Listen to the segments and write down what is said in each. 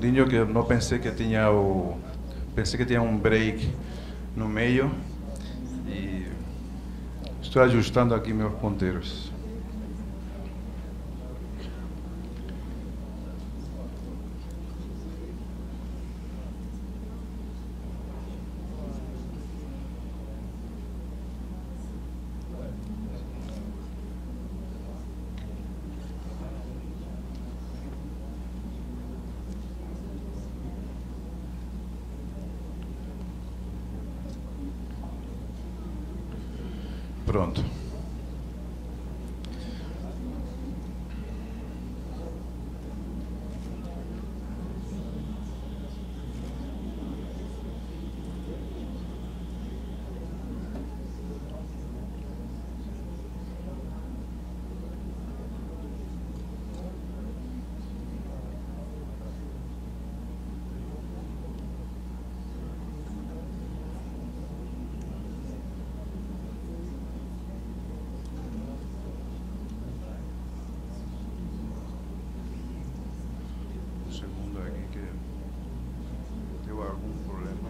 segundinho que eu não pensei que tinha pensei que tinha um break no meio e estou ajustando aqui meus ponteiros. Pronto. Um segundo aqui que deu algum problema.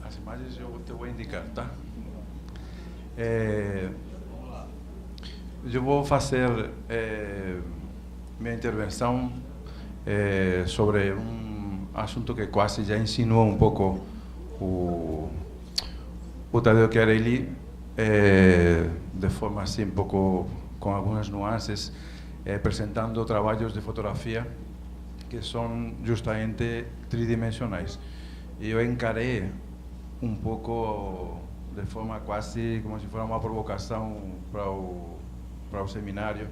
As imagens eu te vou indicar, tá? Eu vou fazer minha intervenção sobre um assunto que quase já insinuou um pouco o Tadeu Chiarelli, de forma assim um pouco com algumas nuances, apresentando trabalhos de fotografia que são justamente tridimensionais. E eu encarei um pouco de forma quase como se fosse uma provocação para o seminário,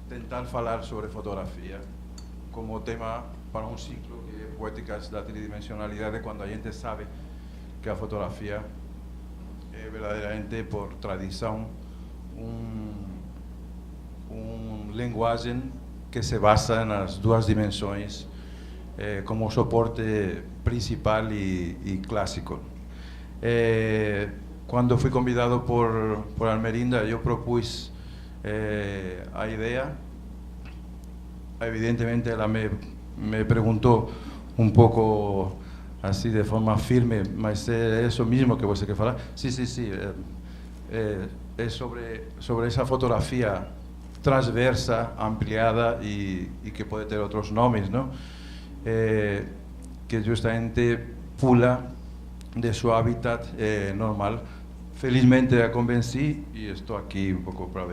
tentar falar sobre fotografia como tema para um ciclo que é Poéticas da Tridimensionalidade, quando a gente sabe que a fotografia é verdadeiramente, por tradição, linguagem que se basa nas duas dimensões como soporte principal y clásico. Cuando fui convidado por Almerinda, yo propuse a idea. Evidentemente ella me preguntó un poco así de forma firme, mas é eso mismo que você quer falar? Sí, es sobre esa fotografía transversa, ampliada y que puede tener otros nombres, ¿no? Que justamente pula de su hábitat normal. Felizmente la convencí y estoy aquí un poco para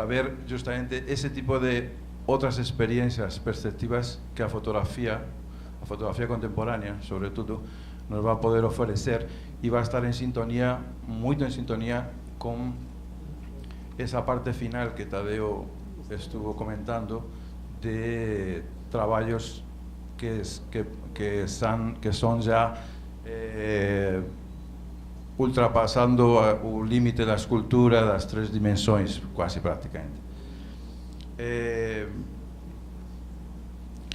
ver justamente ese tipo de otras experiencias perceptivas que la fotografía contemporánea, sobre todo, nos va a poder ofrecer y va a estar en sintonía, muy en sintonía con esa parte final que Tadeo estuvo comentando de trabajos que son ya ultrapasando o límite da escultura das três dimensões, quase praticamente.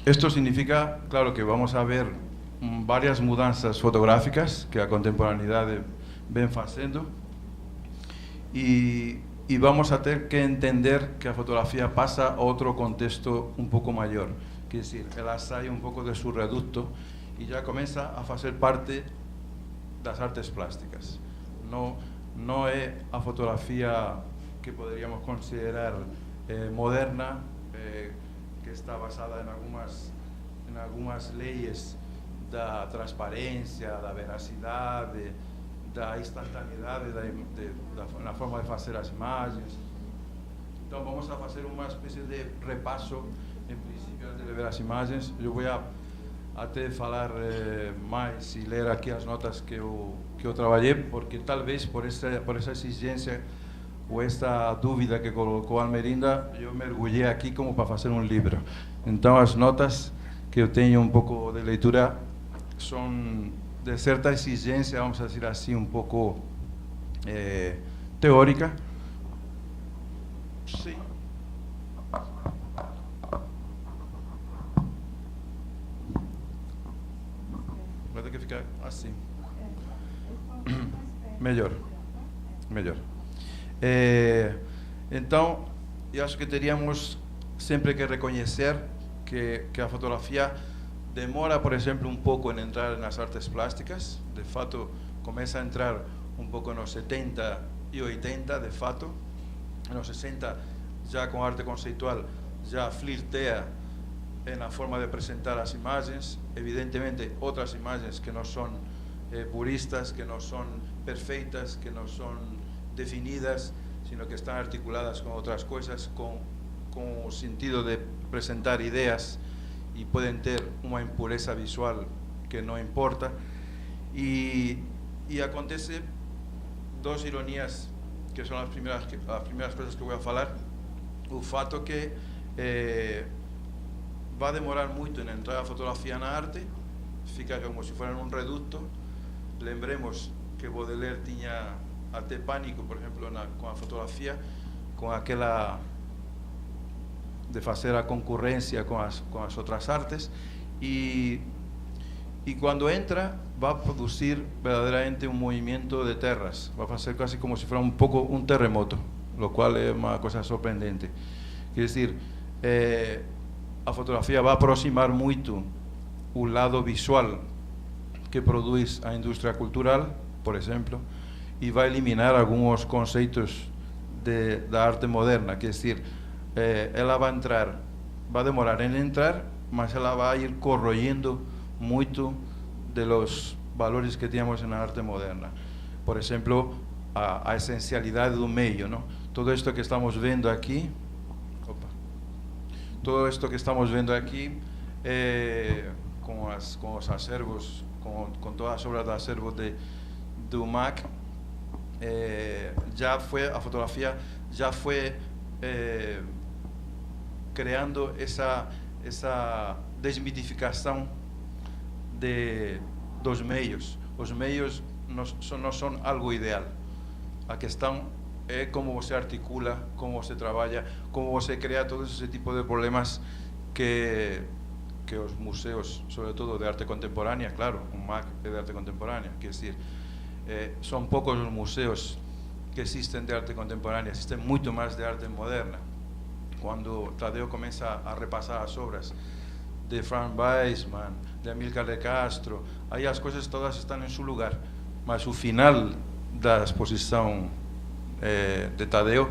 Esto significa, claro, que vamos a ver varias mudanças fotográficas que a contemporaneidade vem fazendo e vamos a ter que entender que a fotografia passa a outro contexto um pouco maior. Quer dizer, ela sai um pouco de seu reducto e já começa a fazer parte das artes plásticas. Não é a fotografia que poderíamos considerar moderna, que está basada em algumas leis da transparência, da veracidade, da instantaneidade na forma de fazer as imagens, Então vamos a fazer uma espécie de repasso, em princípio, antes de ver as imagens. Eu vou até falar mais e ler aqui as notas que eu trabalhei, porque talvez por essa exigência ou esta dúvida que colocou Almerinda, eu mergulhei aqui como para fazer um livro. Então as notas que eu tenho um pouco de leitura são de certa exigência, vamos dizer assim, um pouco teórica. Sim. Vai ter que ficar assim. Melhor. Melhor. Então, eu acho que teríamos sempre que reconhecer que a fotografia demora, por exemplo, um pouco em entrar nas artes plásticas. De fato, começa a entrar um pouco nos 70 e 80, de fato. Nos 60, já com arte conceitual, já flirtea na forma de apresentar as imagens. Evidentemente, outras imagens que não são puristas, que não são perfeitas, que não são definidas, sino que están articuladas con outras coisas, con o sentido de presentar ideas e poden ter unha impureza visual que non importa. E acontece dos ironías que son as primeiras coisas que vou a falar. O fato que vai demorar moito en entrar a fotografía na arte, fica como se fuera un reducto. Lembremos que Baudelaire tiña até pánico, por exemplo, com a fotografia, com aquela de fazer a concorrência com as outras artes, e quando entra vai produzir verdadeiramente um movimento de terras, vai fazer quase como se fosse um pouco um terremoto, o qual é uma coisa surpreendente. Quer dizer, a fotografia vai aproximar muito o lado visual que produz a indústria cultural, por exemplo, e vai eliminar alguns conceitos da arte moderna. Quer dizer, ela vai demorar em entrar, mas ela vai ir corroendo muito de los valores que tínhamos na arte moderna. Por exemplo, a essencialidade do meio, não? Todo isto que estamos vendo aqui, com os acervos, com todas as obras do acervo do MAC, a fotografia já foi criando essa desmitificação dos meios. Os meios não são algo ideal. A questão é como você articula, como você trabalha, como você cria todo esse tipo de problemas que os museus, sobretudo de arte contemporânea, claro, o MAC é de arte contemporânea, quer dizer, são poucos os museus que existem de arte contemporânea, existem muito mais de arte moderna. Quando Tadeu começa a repassar as obras de Franz Weissmann, de Amílcar de Castro, aí as coisas todas estão em seu lugar, mas o final da exposição de Tadeu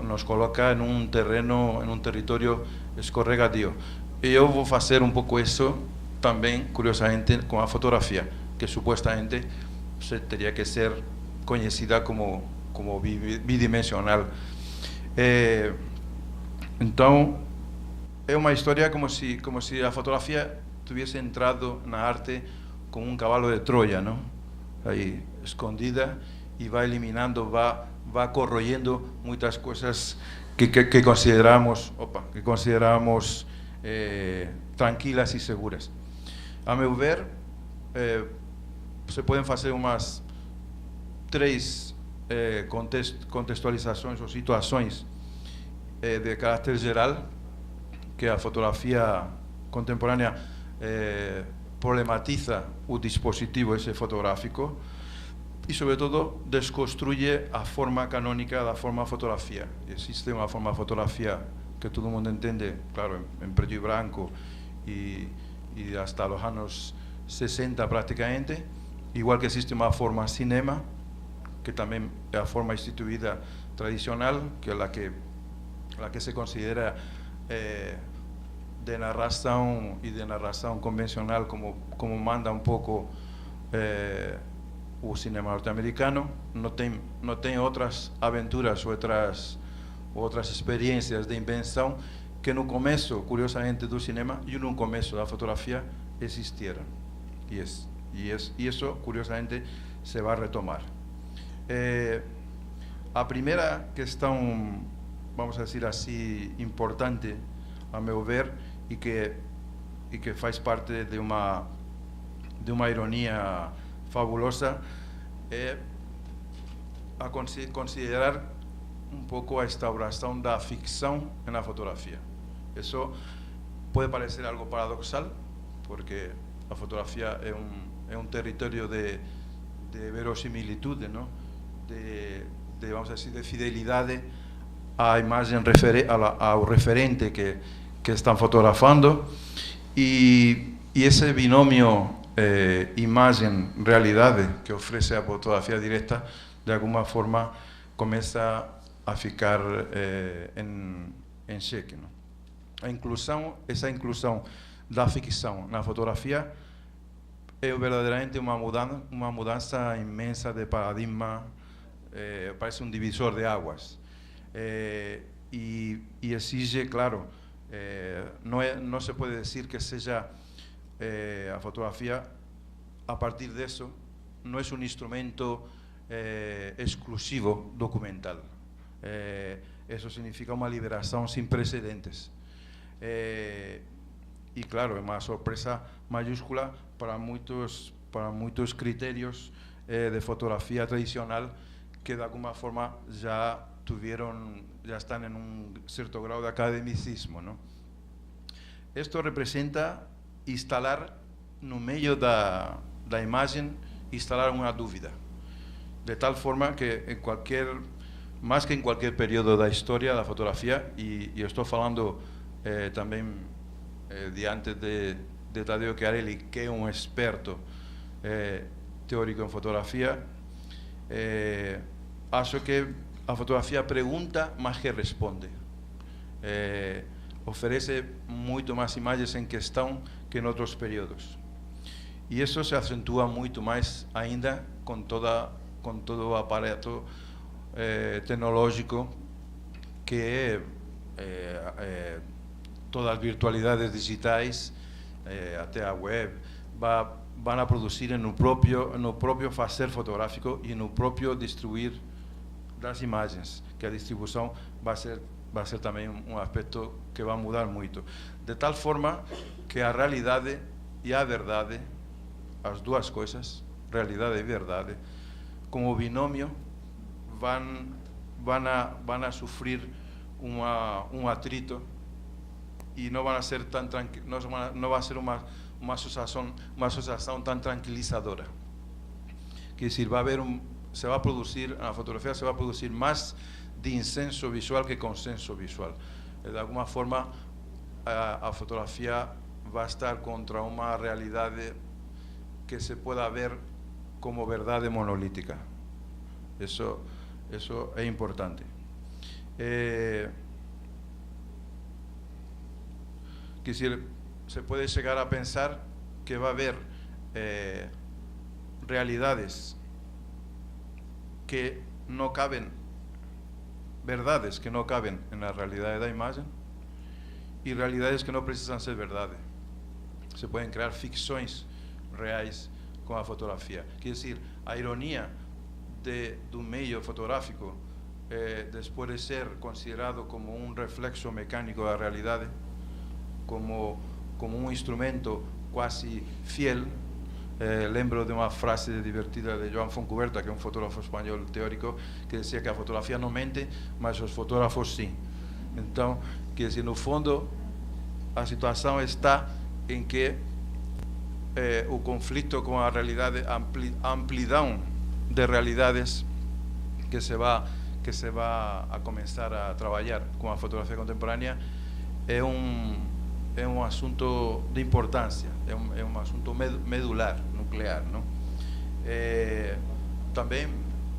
nos coloca em um terreno, em um território escorregadio. E eu vou fazer um pouco isso também, curiosamente, com a fotografia, que supostamente teria que ser conhecida como bidimensional. Então, é uma história como se a fotografia tivesse entrado na arte com um cavalo de Troia, não? Aí, escondida, e vai eliminando, vai corroendo muitas coisas que consideramos tranquilas e seguras. A meu ver, se podem fazer umas 3 contextualizações ou situações de caráter geral que a fotografia contemporânea problematiza o dispositivo esse fotográfico e, sobretudo, desconstruye a forma canónica da forma fotografia. Existe uma forma fotografia que todo mundo entende, claro, em preto e branco e hasta os anos 60 praticamente, igual que existe uma forma cinema, que também é a forma instituída tradicional, que é a que se considera de narração e de narração convencional, como manda um pouco o cinema norte-americano. Não tem outras aventuras, outras experiências de invenção que no começo, curiosamente, do cinema e no começo da fotografia existiram. E isso, curiosamente, se vai retomar. A primeira questão, vamos dizer assim, importante, a meu ver, e que faz parte de uma ironia fabulosa, é a considerar um pouco a instauração da ficção na fotografia. Isso pode parecer algo paradoxal, porque a fotografia é um território de verosimilitude, não? Vamos dizer, de fidelidade à imagem, ao referente que estão fotografando, e esse binômio imagem-realidade que oferece a fotografia direta, de alguma forma começa a ficar em xeque, não? Essa inclusão da ficção na fotografia é verdadeiramente uma mudança imensa de paradigma, parece um divisor de águas, e exige, claro, não se pode dizer que seja a fotografia, a partir disso, não é um instrumento exclusivo documental. Isso significa uma liberação sem precedentes. E claro, é uma surpresa maiúscula para muitos critérios de fotografia tradicional que de alguma forma já estão em um certo grau de academicismo, não? Isto representa instalar no meio da imagem, instalar uma dúvida, de tal forma que mais que em qualquer período da história da fotografia, e eu estou falando também diante de Taddeo Chiarelli, que é um experto teórico em fotografia, acho que a fotografia pergunta mais que responde. Oferece muito mais imagens em questão que em outros períodos. E isso se acentua muito mais ainda com todo o aparato tecnológico que todas as virtualidades digitais, até a web, vão a produzir no próprio fazer fotográfico e no próprio distribuir das imagens, que a distribuição vai ser também um aspecto que vai mudar muito. De tal forma que a realidade e a verdade, as duas coisas, realidade e verdade, como binômio, vão a sofrer um atrito e não vai ser não vai ser uma associação tão tranquilizadora. Quer dizer, se vai produzir, na fotografia se vai produzir mais dissenso visual que consenso visual. De alguma forma, a fotografia vai estar contra uma realidade que se pueda ver como verdade monolítica. Isso é importante. Quer dizer, se pode chegar a pensar que vai haver realidades que não cabem, verdades que não cabem na realidade da imagem, e realidades que não precisam ser verdade. Se podem criar ficções reais com a fotografia. Quer dizer, a ironia do meio fotográfico, depois de ser considerado como um reflexo mecânico da realidade, como um instrumento quase fiel. Lembro de uma frase divertida de Joan Foncuberta, que é um fotógrafo espanhol teórico, que dizia que a fotografia não mente, mas os fotógrafos sim. Então, quer dizer, no fundo, a situação está em que o conflito com a realidade, a amplidão de realidades que se vai a começar a trabalhar com a fotografia contemporânea, é um assunto de importância, é um assunto medular, nuclear, não? Também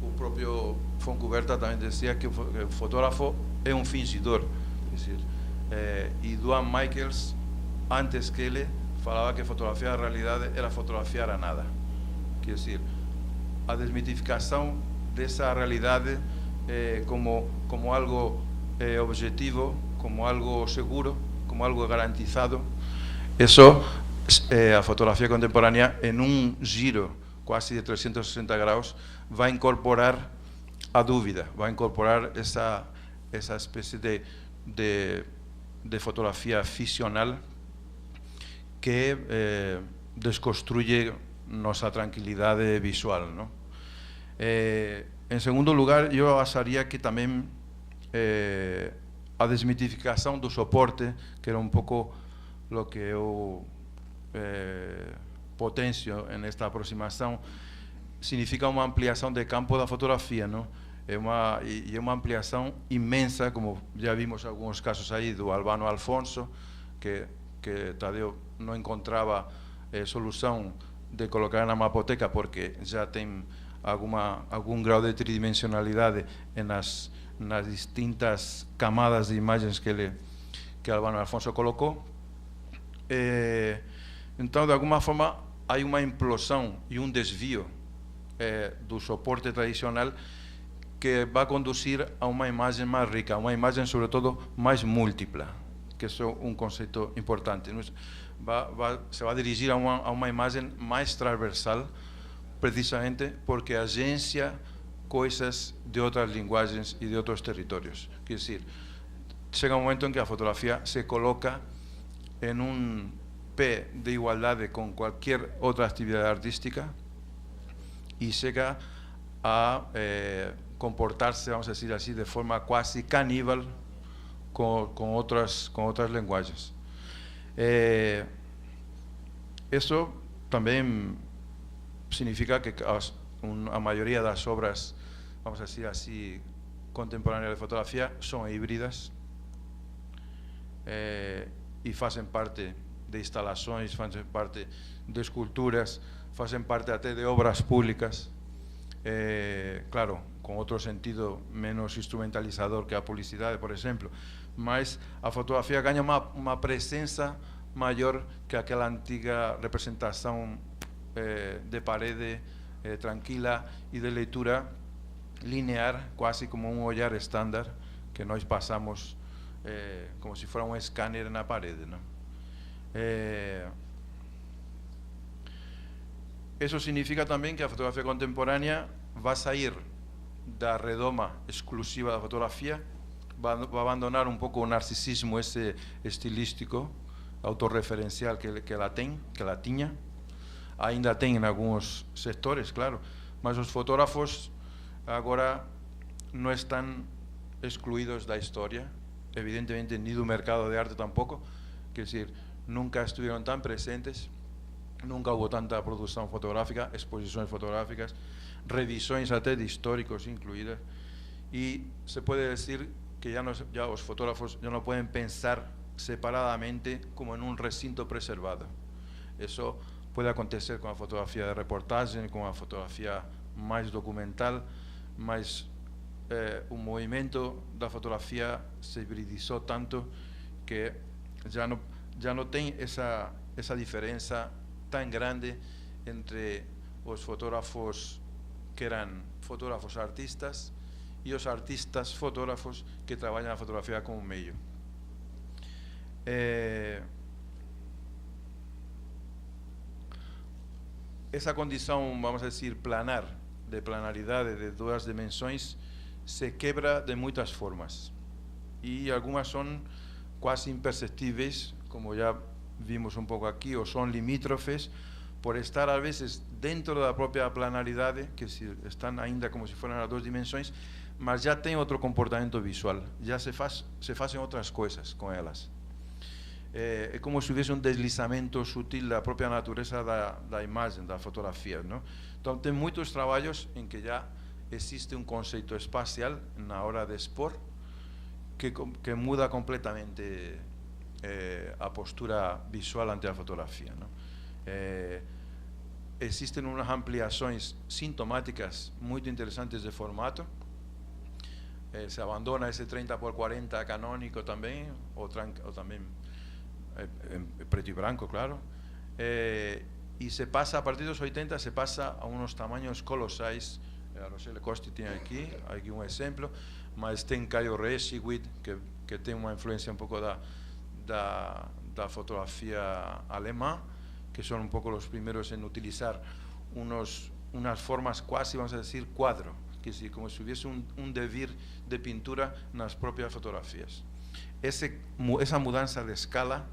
o próprio Foncuberta também dizia que o fotógrafo é um fingidor, quer dizer, e Duane Michaels, antes que ele, falava que fotografiar a realidade era fotografiar a nada. Quer dizer, a desmitificação dessa realidade como algo objetivo, como algo seguro, como algo garantizado. Eso, a fotografía contemporánea, en un giro casi de 360 grados, va a incorporar a dúvida, va a incorporar esa especie de fotografía ficcional que desconstruye nuestra tranquilidad visual, ¿no? En segundo lugar, yo acharía que también a desmitificación do soporte, que era un poco lo que yo potencio en esta aproximación, significa uma ampliação de campo da fotografia, não? É uma ampliação imensa, como já vimos alguns casos aí do Albano Alfonso, que Tadeu não encontrava solução de colocar na mapoteca porque já tem algum grau de tridimensionalidade nas distintas camadas de imagens que Albano Alfonso colocou. Então, de alguma forma, há uma implosão e um desvio do soporte tradicional que vai conduzir a uma imagem mais rica, uma imagem, sobretudo, mais múltipla, que isso é um conceito importante. Se vai dirigir a uma imagem mais transversal, precisamente porque agencia coisas de outras linguagens e de outros territórios. Quer dizer, chega um momento em que a fotografia se coloca em um pé de igualdade com qualquer outra atividade artística y llega a comportarse, vamos a decir así, de forma casi caníbal con otras lenguajes. Eso también significa que a mayoría de las obras, vamos a decir así, contemporáneas de fotografía son híbridas y hacen parte de instalaciones, hacen parte de esculturas, hacen parte até de obras públicas, claro, con otro sentido menos instrumentalizador que a publicidade, por exemplo, mas a fotografía ganha uma presença maior que aquela antiga representação de parede tranquila e de leitura linear, quase como um olhar estándar que nós passamos como se fosse um escáner na parede, não? Eso significa también que la fotografía contemporánea va a salir da redoma exclusiva da fotografía, va a abandonar un poco o narcisismo ese estilístico, autorreferencial que la tiña, ainda tem en algunos sectores, claro, mas os fotógrafos agora no están excluidos da historia, evidentemente ni do mercado de arte tampoco, es decir, nunca estuvieron tan presentes. Nunca hubo tanta producción fotográfica, exposiciones fotográficas, revisiones até de históricos incluidas, y se puede decir que ya los fotógrafos ya no pueden pensar separadamente como en un recinto preservado. Eso puede acontecer con la fotografía de reportaje, con la fotografía más documental, mas un movimiento de la fotografía se hibridizó tanto que ya no tiene esa diferencia tan grande entre los fotógrafos que eran fotógrafos artistas y los artistas fotógrafos que trabajan la fotografía como medio. Esa condición, vamos a decir, planar, de planaridad de dos dimensiones, se quebra de muchas formas y algunas son casi imperceptibles, como ya vimos un poco aquí, o son limítrofes por estar a veces dentro de la propia planaridad, que están ainda como si fueran las dos dimensiones, mas ya tienen otro comportamiento visual, ya se hacen otras cosas con ellas. Es como si hubiese un deslizamiento sutil de la propia naturaleza de la imagen, de la fotografía, ¿no? Entonces, hay muchos trabajos en que ya existe un concepto espacial en la hora de expor que muda completamente a postura visual ante la fotografía, ¿no? Existen unas ampliaciones sintomáticas muy interesantes de formato. Se abandona ese 30x40 canónico también, o también en preto y blanco, claro. Y se pasa, a partir de los 80, se pasa a unos tamaños colosales. A Rochelle Costi tiene aquí un ejemplo, mas tem Caio Reschwitz, que tem uma influência um pouco da fotografia alemã, que son un poco los primeros en utilizar unas formas quase, vamos a decir, cuadro, que es como si hubiese un devenir de pintura en las propias fotografías. Esa mudanza de escala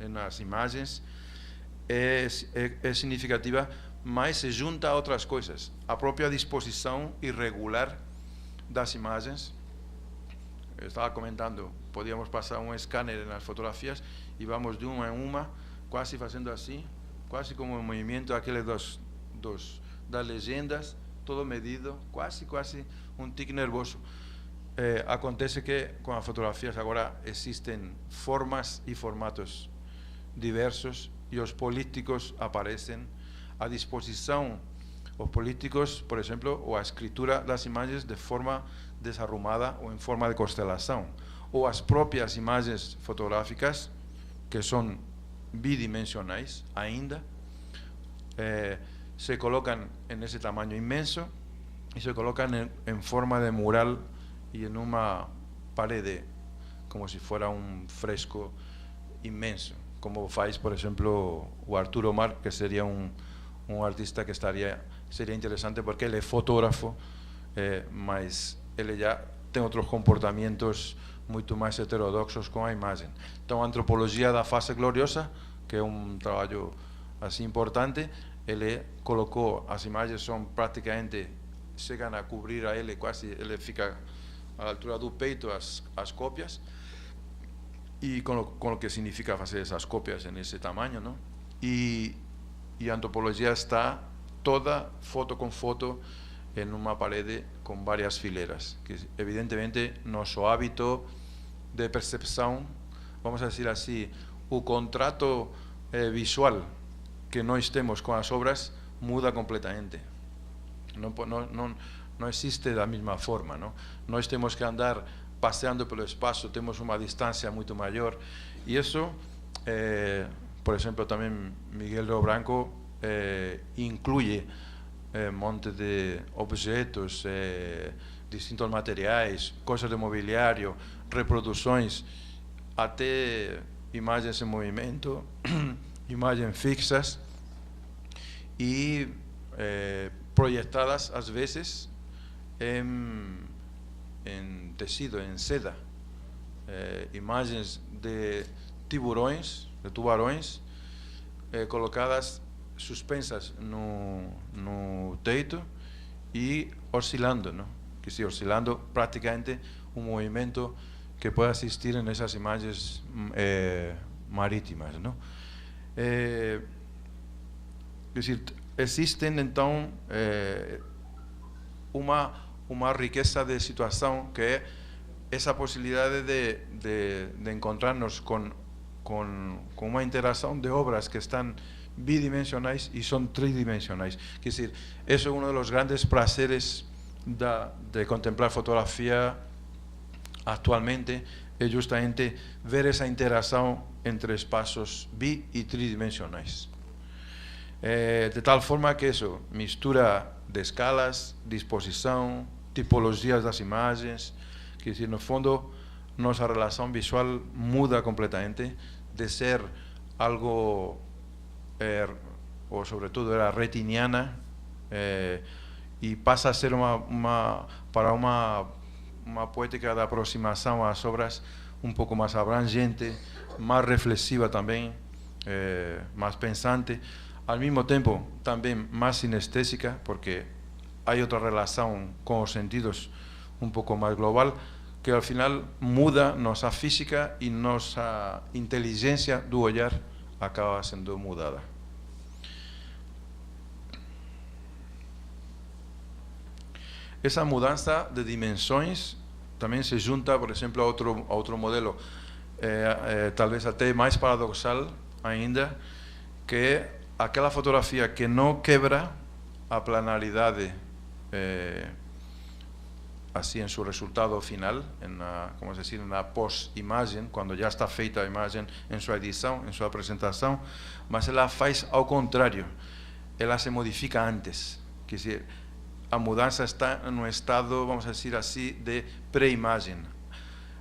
en las imágenes es significativa, mas se junta a outras coisas. A própria disposição irregular das imagens. Eu estava comentando, podíamos passar um scanner nas fotografias e vamos de uma em uma, quase fazendo assim, quase como o movimento aquele das legendas, todo medido, quase um tique nervoso. Acontece que com as fotografias agora existem formas e formatos diversos e os políticos aparecem à disposição. Os políticos, por exemplo, ou a escritura das imagens de forma desarrumada ou em forma de constelação, ou as próprias imagens fotográficas, que são bidimensionais ainda, se colocam nesse tamanho imenso e se colocam em forma de mural e em uma parede, como se fosse um fresco imenso, como faz, por exemplo, o Artur Omar, que seria um artista que seria interessante porque ele é fotógrafo, mas ele já tem outros comportamentos muito mais heterodoxos com a imagem. Então, a antropologia da face gloriosa, que é um trabalho assim importante, ele colocou, as imagens são praticamente, chegam a cobrir a ele, quase ele fica à altura do peito as cópias, e com o que significa fazer essas cópias nesse tamanho, não? E a antropologia está toda foto com foto em uma parede com várias fileiras, que evidentemente nosso hábito de percepção, vamos a dizer assim, o contrato visual que nós temos com as obras muda completamente. Não existe da mesma forma, não? Nós temos que andar passeando pelo espaço, temos uma distância muito maior, e isso, por exemplo, também Miguel Rio Branco inclui um monte de objetos, distintos materiais, coisas de mobiliário, reproduções, até imagens em movimento, imagens fixas e projetadas às vezes em tecido, em seda, imagens de tubarões colocadas, suspensas no teito e oscilando, não? Que se oscilando praticamente um movimento que pode assistir nessas imagens marítimas, não? Quer dizer, existem então uma riqueza de situação que é essa possibilidade de encontrar-nos com uma interação de obras que estão bidimensionais e são tridimensionais. Quer dizer, isso é um dos grandes prazeres de contemplar fotografia atualmente, é justamente ver essa interação entre espaços bi e tridimensionais. De tal forma que isso mistura de escalas, disposição, tipologias das imagens, quer dizer, no fundo, nossa relação visual muda completamente de ser algo, ou sobretudo era retiniana, e passa a ser para uma poética de aproximação às obras um pouco mais abrangente, mais reflexiva também, mais pensante, ao mesmo tempo também mais sinestésica, porque há outra relação com os sentidos um pouco mais global, que ao final muda nossa física e nossa inteligência do olhar acaba sendo mudada. Essa mudança de dimensões também se junta, por exemplo, a outro modelo, talvez até mais paradoxal ainda, que é aquela fotografia que não quebra a planaridade assim en su resultado final, como se dice, en la post-imagen, cuando ya está feita a imagen en su edición, en su presentación, mas ela faz ao contrário, ela se modifica antes, quer dizer, a mudança está num estado, vamos dizer assim, de pré-imagem,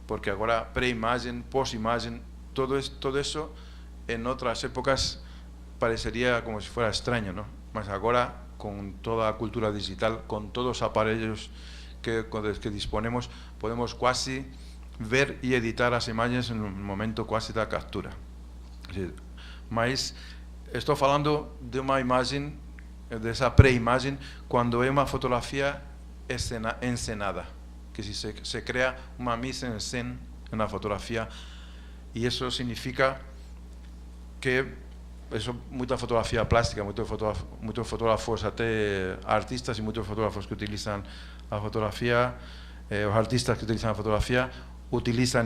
porque agora pré-imagem, pós-imagem, todo isso em outras épocas pareceria como se fuera estranho, ¿no? Mas agora, com toda a cultura digital, com todos os aparelhos con los que disponemos, podemos quase ver e editar as imagens no momento quase da captura. Mas estou falando de uma imagem, dessa pré-imagem, quando é uma fotografia encenada, que se crea uma mise en scène na fotografia, e isso significa que muita fotografia plástica, muitos fotógrafos, até artistas e muitos fotógrafos que utilizam a fotografia, os artistas que utilizam a fotografia, utilizam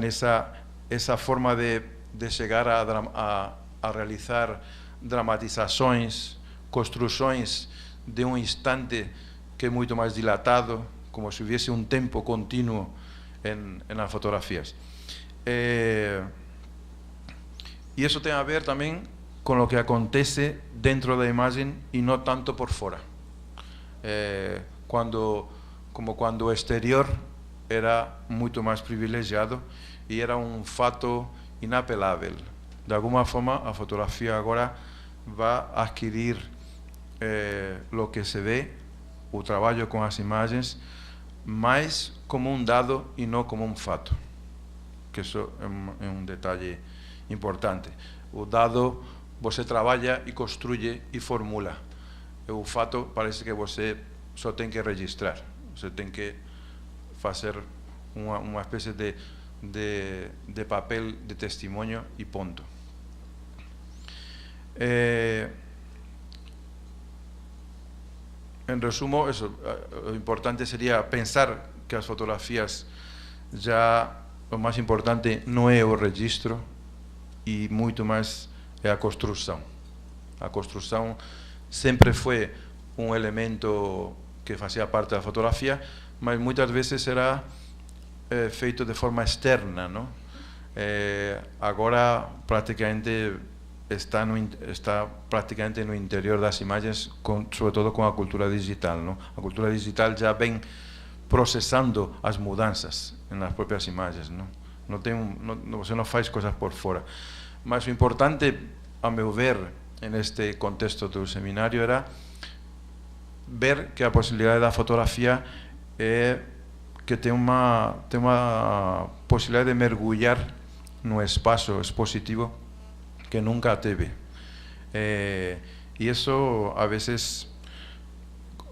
essa forma de chegar a realizar dramatizações, construções de um instante que é muito mais dilatado, como se houvesse um tempo contínuo nas fotografias. E isso tem a ver também com o que acontece dentro da imagem e não tanto por fora. Como quando o exterior era muito mais privilegiado e era um fato inapelável. De alguma forma, a fotografia agora vai adquirir o que se vê, o trabalho com as imagens, mais como um dado e não como um fato. Que isso é um detalhe importante. O dado você trabalha e construye e formula. O fato parece que você só tem que registrar. Você tem que fazer uma espécie de papel de testemunho e ponto. Em resumo, o importante seria pensar que as fotografias já o mais importante não é o registro e muito mais é a construção. A construção sempre foi um elemento que fazia parte da fotografia, mas muitas vezes era feito de forma externa, não? Agora praticamente está praticamente no interior das imagens, sobretudo com a cultura digital, não? A cultura digital já vem processando as mudanças nas próprias imagens, não? Você não faz coisas por fora. Mas o importante, a meu ver, neste contexto do seminário, era ver que a possibilidade da fotografia é que tem uma possibilidade de mergulhar no espaço expositivo que nunca teve. E isso, a vezes,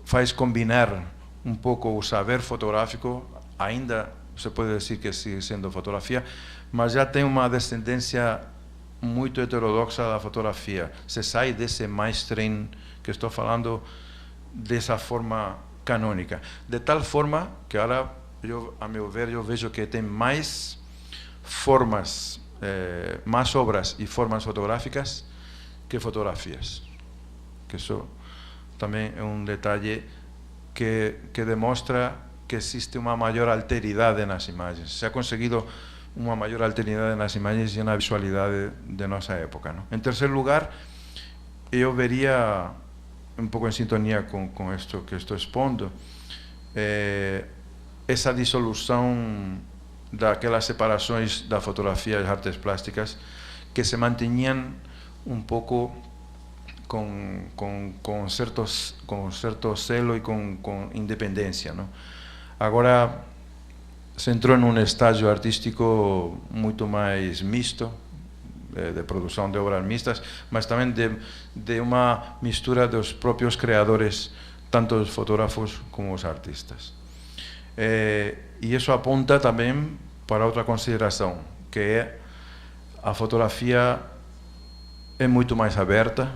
faz combinar um pouco o saber fotográfico, ainda se pode dizer que sigue sendo fotografia, mas já tem uma descendência muito heterodoxa da fotografia. Se sai desse mainstream que estou falando, dessa forma canônica. De tal forma que agora, a meu ver, eu vejo que tem mais formas, mais obras e formas fotográficas que fotografias. Que isso também é um detalhe que demonstra que existe uma maior alteridade nas imagens. Se ha conseguido uma maior alteridade nas imagens e na visualidade de nossa época, não? Em terceiro lugar, eu veria, um pouco em sintonia com isto que estou expondo, essa dissolução daquelas separações da fotografia e das artes plásticas que se mantinham um pouco com certo selo e com independência, não? Agora se entrou num estágio artístico muito mais misto, de produção de obras mistas, mas também de uma mistura dos próprios criadores, tanto os fotógrafos como os artistas. E isso aponta também para outra consideração, que é a fotografia é muito mais aberta,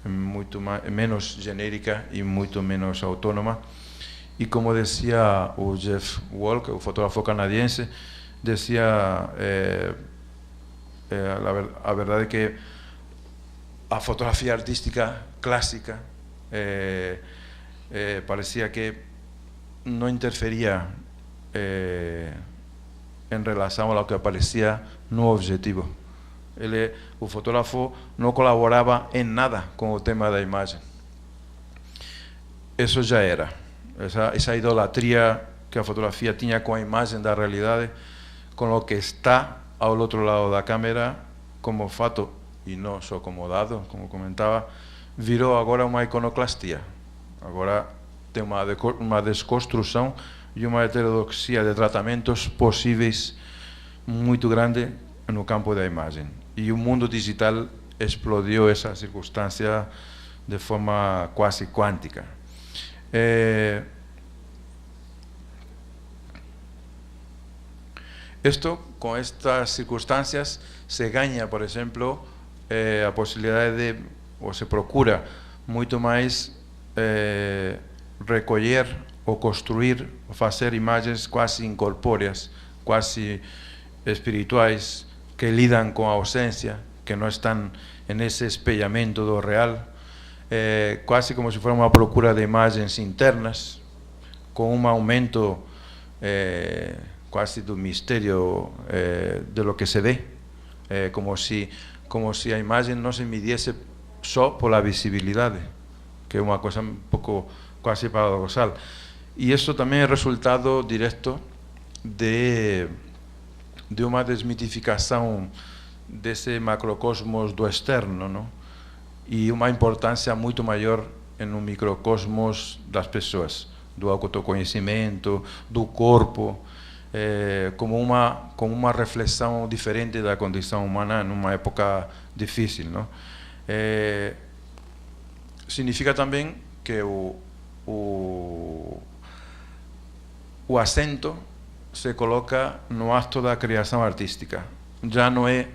é menos genérica e muito menos autônoma. E como dizia o Jeff Walk, o fotógrafo canadiense, dizia a verdade é que a fotografia artística clássica parecia que não interferia em relação ao que aparecia no objetivo. O fotógrafo não colaborava em nada com o tema da imagem. Isso já era. essa idolatria que a fotografia tinha com a imagem da realidade, com o que está ao outro lado da câmera como fato, e não só como dado, como comentava, virou agora uma iconoclastia. Agora tem uma desconstrução e uma heterodoxia de tratamentos possíveis muito grande no campo da imagem. E o mundo digital explodiu essa circunstância de forma quase quântica. Con estas circunstancias se gana, por ejemplo, a posibilidad de, o se procura muito mais recolher ou construir, ou fazer imagens quase incorpóreas, quase espirituais, que lidam com a ausência, que não estão nesse espelhamento do real, quase como se fosse uma procura de imagens internas, com um aumento quase do mistério de lo que se vê, como se a imagem não se midiese só pela visibilidade, que é uma coisa um pouco quase paradoxal. E isso também é resultado direto de uma desmitificação desse macrocosmos do externo, não? E uma importância muito maior no microcosmos das pessoas, do autoconhecimento, do corpo, como uma reflexão diferente da condição humana numa época difícil, não? Significa também que o acento se coloca no acto da criação artística. Já não é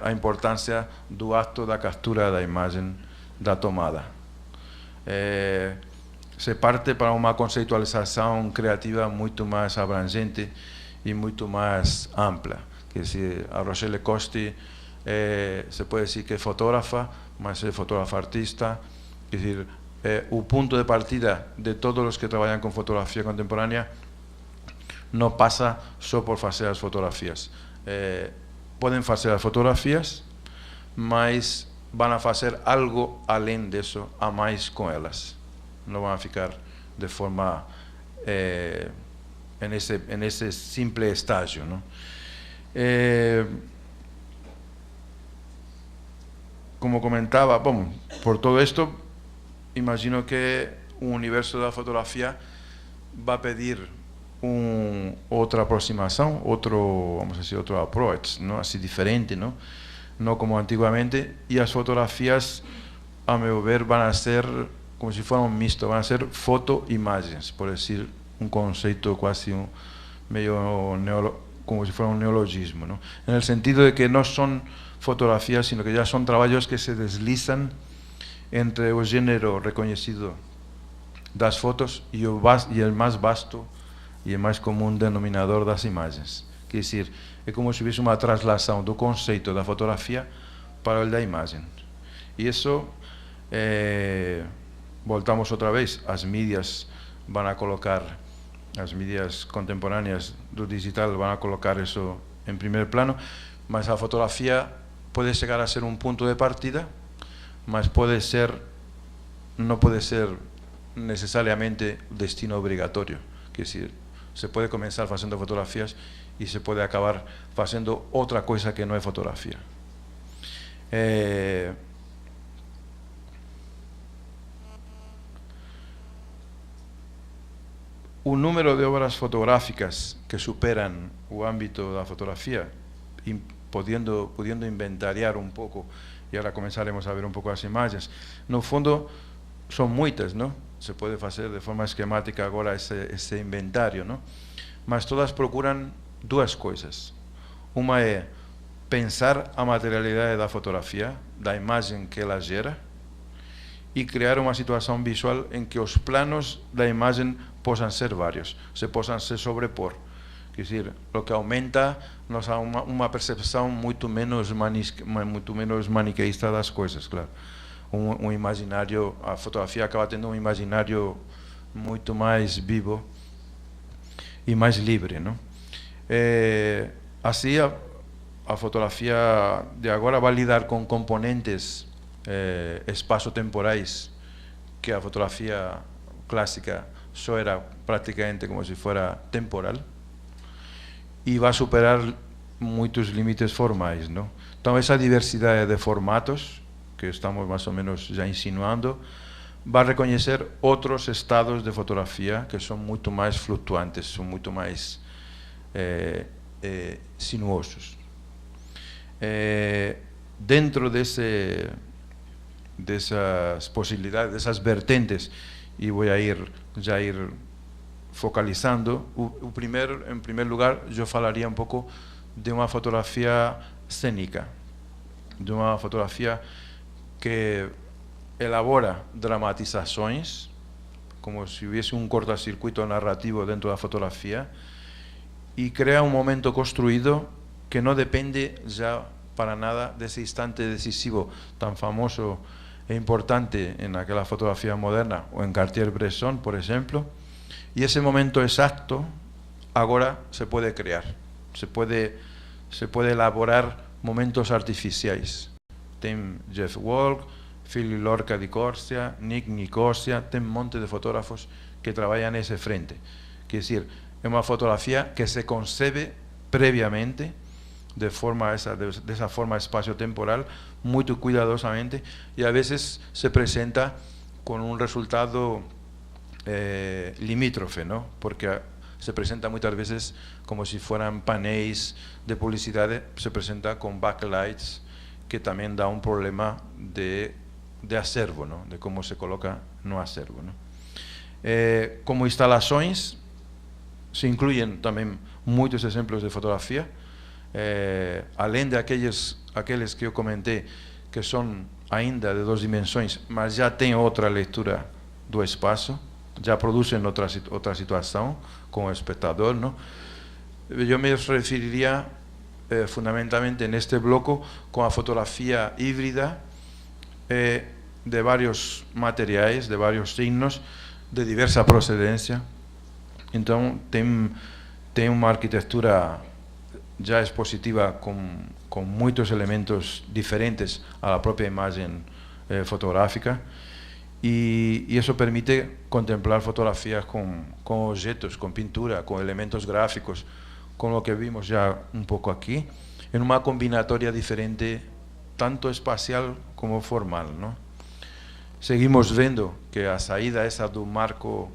a importância do acto da captura da imagem, da tomada. Se parte para uma conceitualização criativa muito mais abrangente e muito mais ampla. Quer dizer, a Rochelle Costi se pode dizer que é fotógrafa, mas é fotógrafa artista. Quer dizer, o ponto de partida de todos os que trabalham com fotografia contemporânea não passa só por fazer as fotografias. Podem fazer as fotografias, mas vão fazer algo além disso, a mais com elas. Não vão ficar de forma nesse simples estágio, não? Como comentava, bom, por todo isto, imagino que o universo da fotografia vai pedir outra aproximação, vamos dizer, outro approach, não? Assim diferente, não? Não como antigamente, e as fotografias, a meu ver, vão ser como se fosse um misto, vão ser foto-imagens, por dizer um conceito quase meio como se fosse um neologismo, não? No sentido de que não são fotografias, sino que já são trabalhos que se deslizam entre o gênero reconhecido das fotos e o mais vasto e o mais comum denominador das imagens. Quer dizer, é como se houvesse uma translação do conceito da fotografia para o da imagem. E isso, voltamos outra vez, as mídias vão a colocar, as mídias contemporâneas do digital vão a colocar isso em primeiro plano, mas a fotografia pode chegar a ser um ponto de partida, mas não pode ser necessariamente o destino obrigatório. Quer dizer, se pode começar fazendo fotografias e se pode acabar fazendo outra coisa que não é fotografia. O número de obras fotográficas que superan o âmbito da fotografia, podendo inventariar um pouco, e agora começaremos a ver um pouco as imagens, no fundo são muitas, não? Se pode fazer de forma esquemática agora esse inventário, não? Mas todas procuram duas coisas. Uma é pensar a materialidade da fotografia, da imagem que ela gera, e criar uma situação visual em que os planos da imagem possam ser vários, se possam se sobrepor. Quer dizer, o que aumenta uma percepção muito menos maniqueísta das coisas, claro. Um imaginário, a fotografia acaba tendo um imaginário muito mais vivo e mais livre, não? Assim, a fotografia de agora vai lidar com componentes espaço-temporais que a fotografia clásica só era praticamente como se fuera temporal, e vai superar muitos limites formais, não? Então essa diversidade de formatos que estamos mais ou menos já insinuando vai reconhecer outros estados de fotografia que são muito mais flutuantes, são muito mais sinuosos. Dentro dessas possibilidades, dessas vertentes, e vou já ir focalizando, em primeiro lugar, eu falaria um pouco de uma fotografia cênica, de uma fotografia que elabora dramatizações, como se houvesse um cortocircuito narrativo dentro da fotografia, e cria um momento construído que não depende já para nada desse instante decisivo tan famoso e importante en aquela fotografía moderna o en Cartier-Bresson, por exemplo, e esse momento exacto agora se pode crear, se pode elaborar momentos artificiais. Tem Jeff Walk, Philip Lorca de Corsia, Nick Nicosia, tem un monte de fotógrafos que traballan nesse frente. Quer dizer, é uma fotografia que se concebe previamente de esa forma espacio-temporal, muy cuidadosamente, y a veces se presenta con un resultado limítrofe, ¿no? Porque se presenta muchas veces como si fueran paneles de publicidad, se presenta con backlights, que también da un problema de acervo, ¿no? De cómo se coloca no acervo, ¿no? Como instalaciones, se incluyen también muchos ejemplos de fotografía, além de aqueles que eu comentei que são ainda de 2 dimensões, mas já tem outra leitura do espaço, já produzem outra situação com o espectador, não? Eu me referiria fundamentalmente neste bloco com a fotografia híbrida de vários materiais, de vários signos, de diversa procedência. Então tem uma arquitetura já expositiva com muitos elementos diferentes à própria imagem fotográfica, e isso permite contemplar fotografias com objetos, com pintura, com elementos gráficos, com o que vimos já um pouco aqui, em uma combinatória diferente, tanto espacial como formal, não? Seguimos vendo que a saída essa do marco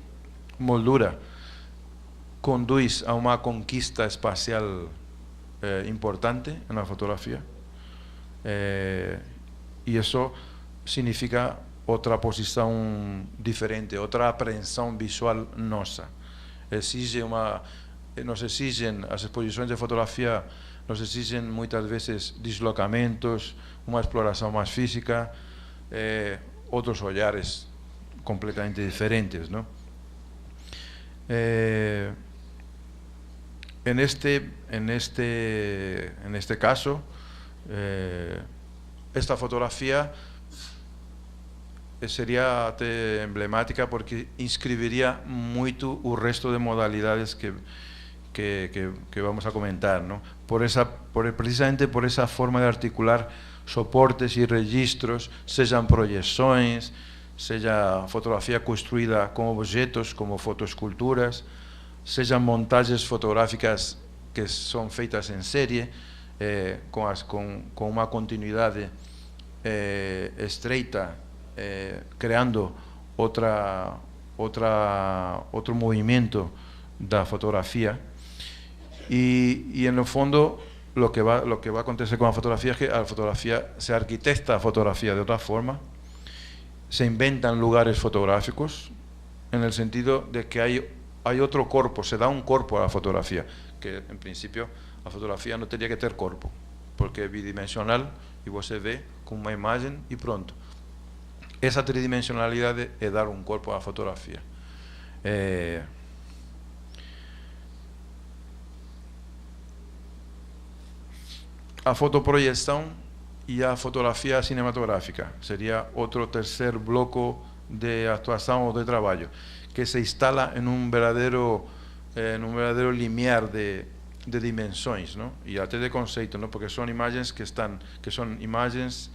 moldura conduz a uma conquista espacial importante en la fotografía, y eso significa otra posición diferente, otra apreensão visual nossa. Nos exigen, as exposições de fotografía nos exigen muitas vezes deslocamentos, uma exploração mais física, outros olhares completamente diferentes, ¿no? En este caso, esta fotografía sería emblemática porque inscribiría mucho el resto de modalidades que vamos a comentar, ¿no? Precisamente por esa forma de articular soportes y registros, sean proyecciones, sea fotografía construida con objetos como fotoesculturas, sejam montagens fotográficas que são feitas em série, com uma continuidade estreita, criando outro movimento da fotografia. E no fundo, lo que va a acontecer con la fotografía es que a la fotografía se arquitecta la fotografía de otra forma, se inventan lugares fotográficos, en el sentido de que hay otro cuerpo, se da un cuerpo a la fotografía, que en principio la fotografía no tenía que tener cuerpo, porque es bidimensional y vos se ve con una imagen y pronto. Esa tridimensionalidad es dar un cuerpo a la fotografía. A fotoproyección y a fotografía cinematográfica sería otro tercer bloco de actuación o de trabajo, que se instala en un verdadero limiar de dimensiones, ¿no? Y até de concepto, ¿no? Porque son imágenes que son imágenes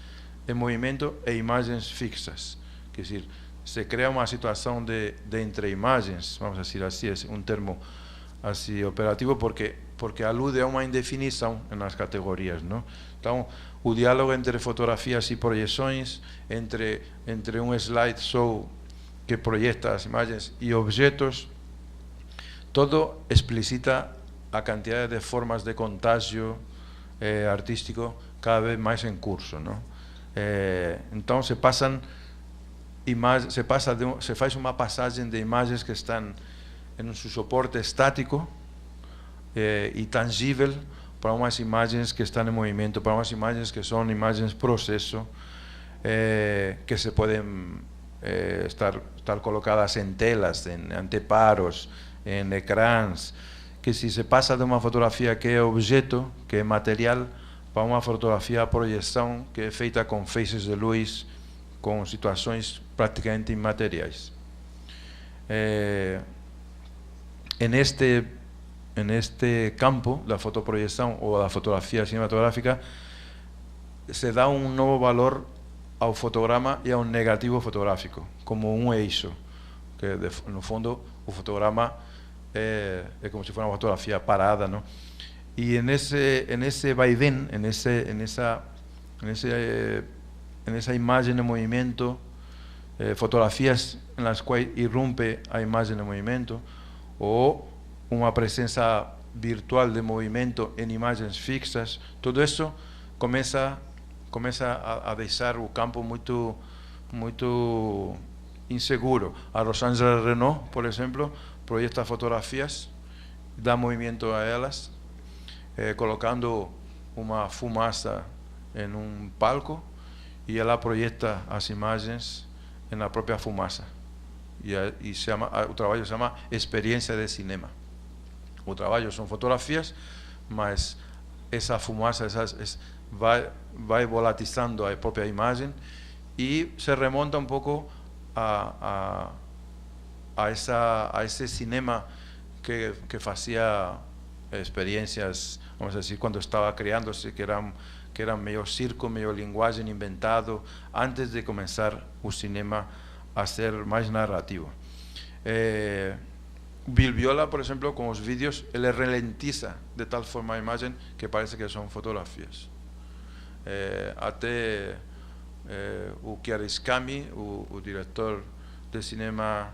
en movimiento e imágenes fixas, es decir, se crea uma situação de entre imagens, vamos dizer assim, é um termo assim operativo, porque alude a uma indefinição nas categorias, não? Então, o diálogo entre fotografias e projeções, entre um slideshow que proyecta as imagens e objetos, todo explicita a cantidad de formas de contagio artístico cada vez más en curso, ¿no? Entonces se faz uma passagem de imagens que estão em um suporte estático e tangível para umas imagens que estão em movimento, para umas imagens que são imagens processo, que se podem estar colocadas em telas, em anteparos, em ecrãs, que si se passa de uma fotografia que é objeto, que é material, para uma fotografia a projeção que é feita com feixes de luz, com situações praticamente imateriais. En este campo da fotoprojeção ou da fotografia cinematográfica se dá um novo valor ao fotograma e ao negativo fotográfico, como um eixo, que no fundo o fotograma é como se fosse uma fotografia parada, não? E nesse vai-vem, nessa imagem em movimento, fotografias nas quais irrompe a imagem em movimento, ou uma presença virtual de movimento em imagens fixas, tudo isso começa a deixar o campo muito inseguro. A Rosângela Renault, por exemplo, proyecta fotografias, dá movimento a elas, colocando uma fumaça em um palco, e ela proyecta as imagens na própria fumaça. O trabalho se chama experiência de cinema. O trabalho são fotografias, mas essa fumaça vai volatilizando a própria imagem e se remonta um pouco a esse cinema que fazia experiências, vamos dizer, quando estava criando-se, que eram meio circo, meio linguagem inventado, antes de começar o cinema a ser mais narrativo. Bill Viola, por exemplo, com os vídeos, ele ralentiza de tal forma a imagem que parece que são fotografias. Até o Chiaroscami, o diretor de cinema,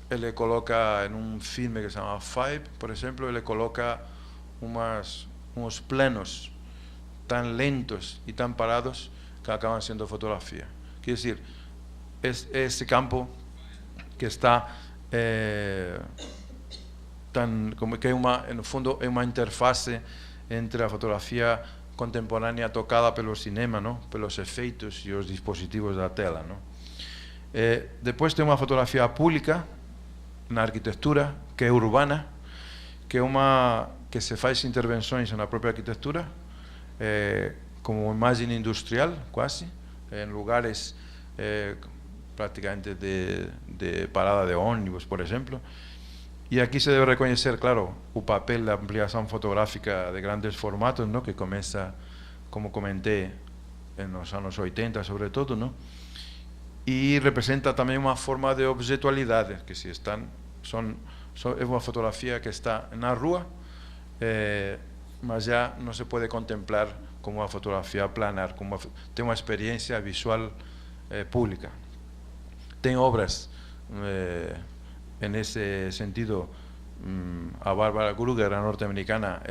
ele coloca em um filme que se chama Five, por exemplo, ele coloca uns planos tão lentos e tão parados que acabam sendo fotografia. Quer dizer, esse campo que está como que no fundo é uma interface entre a fotografia contemporânea tocada pelo cinema, não? Pelos efeitos e os dispositivos da tela, não? Depois tem uma fotografia pública na arquitetura, que é urbana, que se faz intervenções na própria arquitetura, como imagem industrial, quase, em lugares praticamente de parada de ônibus, por exemplo. E aqui se deve reconhecer, claro, o papel da ampliação fotográfica de grandes formatos, não? Que começa, como comentei, nos anos 80, sobretudo, não? E representa também uma forma de objetualidade, que se é uma fotografia que está na rua, mas já não se pode contemplar como uma fotografia planar, tem uma experiência visual pública. Tem obras nesse sentido. A Bárbara Kruger, a norte-americana,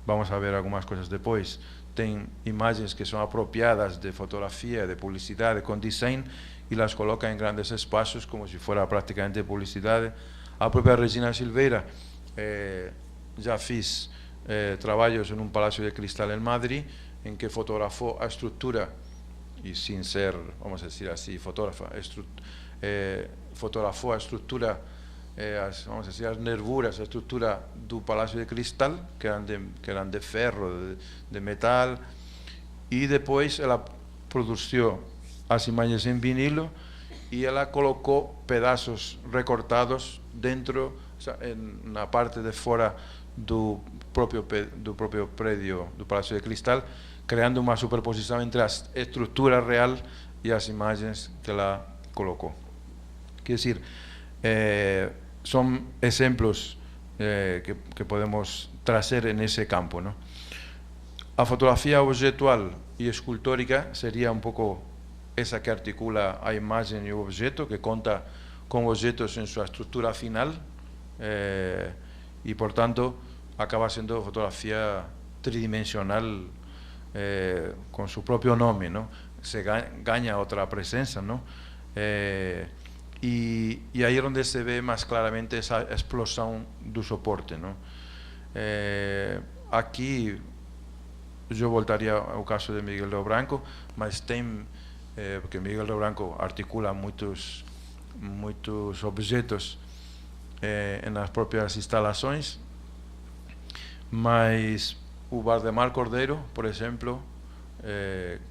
vamos a ver algumas coisas depois, tem imagens que são apropriadas de fotografia, de publicidade, com design, e las coloca em grandes espaços como se fora praticamente publicidade. A própria Regina Silveira já fiz trabalhos em um palácio de cristal em Madrid, em que fotografou a estrutura, e sem ser, vamos dizer assim, fotógrafa, fotografou a estrutura, vamos dizer, as nervuras, a estrutura do palácio de cristal, que eram de ferro, de metal, e depois ela produziu as imagens em vinilo e ela colocou pedaços recortados dentro, na parte de fora do próprio prédio do Palácio de Cristal, criando uma superposição entre a estrutura real e as imagens que ela colocou. Quer dizer, são exemplos que podemos trazer nesse campo, ¿no? A fotografía objetual y escultórica sería un poco esa que articula a imagen y objeto, que cuenta con objetos en su estructura final y por tanto acaba siendo fotografía tridimensional con su propio nombre, ¿no? Se gana otra presencia, ¿no? Y ahí es donde se ve más claramente esa explosión del soporte, ¿no? Aquí yo voltaría ao caso de Miguel Río Branco, mas tem, porque Miguel Río Branco articula muitos objetos nas próprias instalações, mas o Valdemar Cordeiro, por exemplo,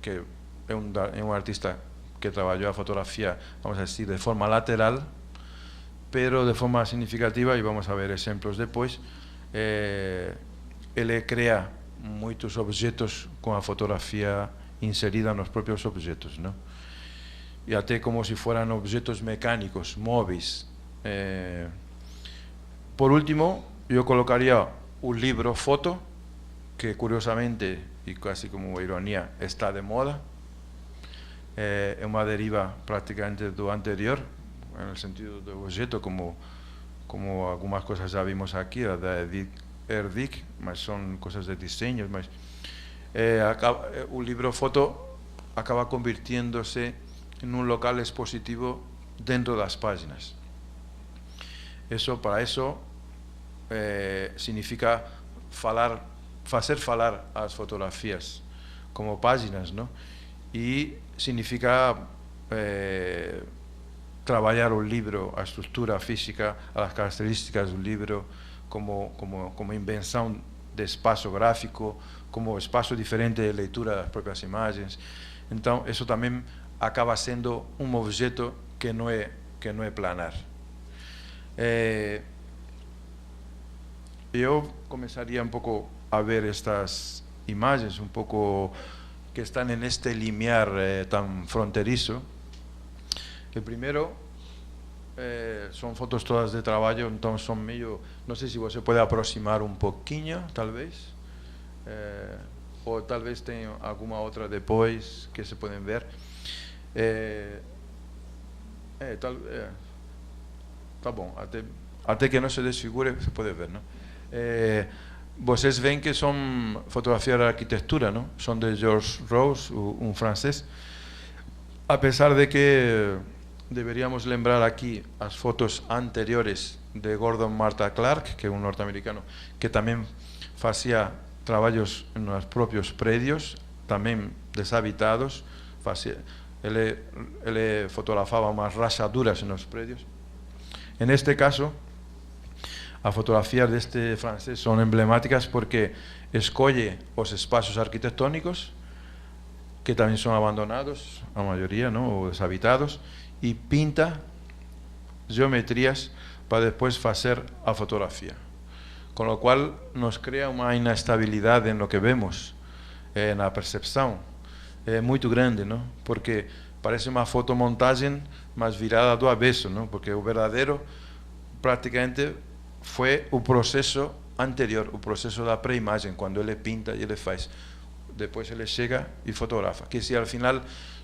que é um artista que trabalhou a fotografia, vamos a decir, de forma lateral, pero de forma significativa, e vamos a ver exemplos depois, ele crea muitos objetos com a fotografia inserida nos próprios objetos, ¿no? E até como se fueran objetos mecánicos, móveis. Por último, eu colocaría un libro foto, que curiosamente, e casi como ironía, está de moda. É uma deriva prácticamente do anterior, en el sentido do objeto, como algumas coisas já vimos aqui, a da Edith Erddig, mas são coisas de diseño, mas o libro foto acaba convirtiéndose en un local expositivo dentro das páginas. Para eso significa fazer falar as fotografías como páginas, ¿no? E significa trabalhar o livro, a estrutura física, as características do livro, como invenção de espaço gráfico, como espaço diferente de leitura das próprias imagens. Então, isso também acaba sendo um objeto que não é planar. Eu começaria um pouco a ver estas imagens, um pouco que estão neste limiar tão fronterizo. O primeiro son fotos todas de trabalho, então son meio, não sei se você pode aproximar um pouquinho, talvez, ou talvez tenha alguma outra depois que se podem ver. Tá bom, até que não se desfigure, se pode ver, não? Vocês veem que são fotografias de arquitetura, não? São de Georges Rose, um francês, apesar de que deberíamos lembrar aquí as fotos anteriores de Gordon Martha Clark, que é un norteamericano que tamén facía traballos nos propios predios, tamén deshabitados. Ele fotografaba unhas rachaduras nos predios. En este caso, as fotografías deste francés son emblemáticas porque escolle os espacios arquitectónicos que tamén son abandonados, a maioría, ¿no? Ou deshabitados, e pinta geometrías para después facer a fotografía, con lo cual nos crea uma inestabilidade no que vemos, na percepção muito grande, ¿no? Porque parece uma fotomontagem mas virada do avesso, ¿no? Porque o verdadeiro praticamente foi o processo anterior, o processo da pré-imagem, quando ele pinta e ele faz, depois ele chega e fotografa, que se al final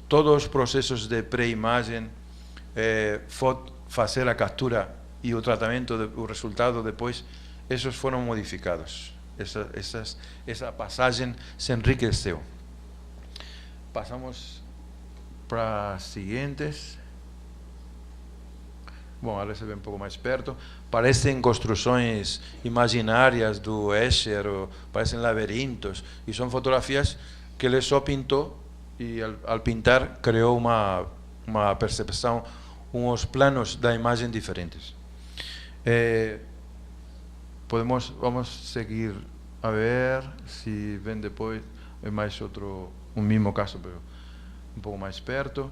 todos os processos de pré-imagem, fazer a captura e o tratamento, o resultado depois, esses foram modificados. Essa passagem se enriqueceu. Passamos para as seguintes. Bom, agora se vê um pouco mais perto. Parecem construções imaginárias do Escher, parecem laberintos, e são fotografias que ele só pintou e al pintar criou uma percepção, uns planos da imagem diferentes. Vamos seguir a ver se vem depois mais outro, um mesmo caso, pero um pouco mais perto.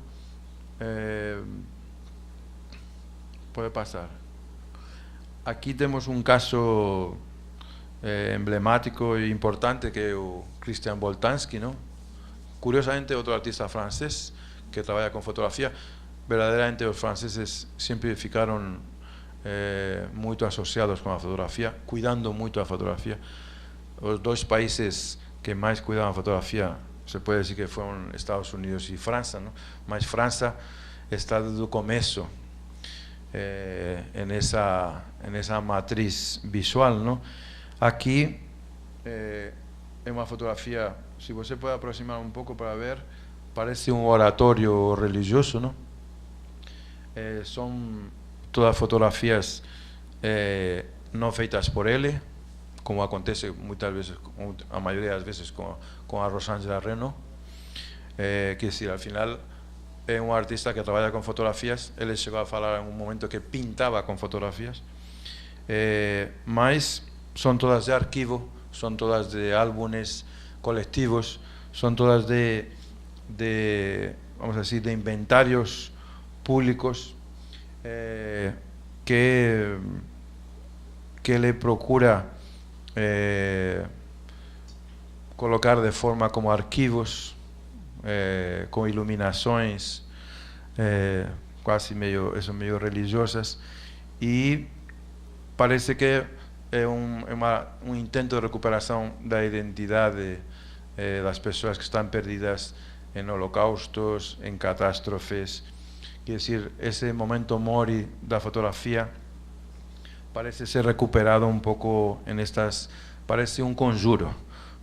Pode passar. Aqui temos um caso emblemático e importante, que é o Christian Boltanski, não? Curiosamente, outro artista francês que trabalha com fotografia, verdadeiramente os franceses sempre ficaram muito associados com a fotografia, cuidando muito da fotografia. Os dois países que mais cuidavam da fotografia, se pode dizer que foram Estados Unidos e França, não? Mas França está desde o começo nessa matriz visual, não? Aqui é uma fotografia, se você pode aproximar um pouco para ver, parece um oratório religioso, não? São todas fotografias não feitas por ele, como acontece muitas vezes, a maioria das vezes com a Rosângela Reno, que se ao final é um artista que trabalha com fotografias. Ele chegou a falar em um momento que pintava com fotografias, mas são todas de arquivo, são todas de álbuns coletivos, são todas vamos dizer, de inventários públicos que ele procura colocar de forma como arquivos, com iluminações quase meio religiosas, e parece que é um intento de recuperação da identidade das pessoas que estão perdidas em holocaustos, em catástrofes. Quer dizer, esse momento mori da fotografia parece ser recuperado um pouco parece um conjuro,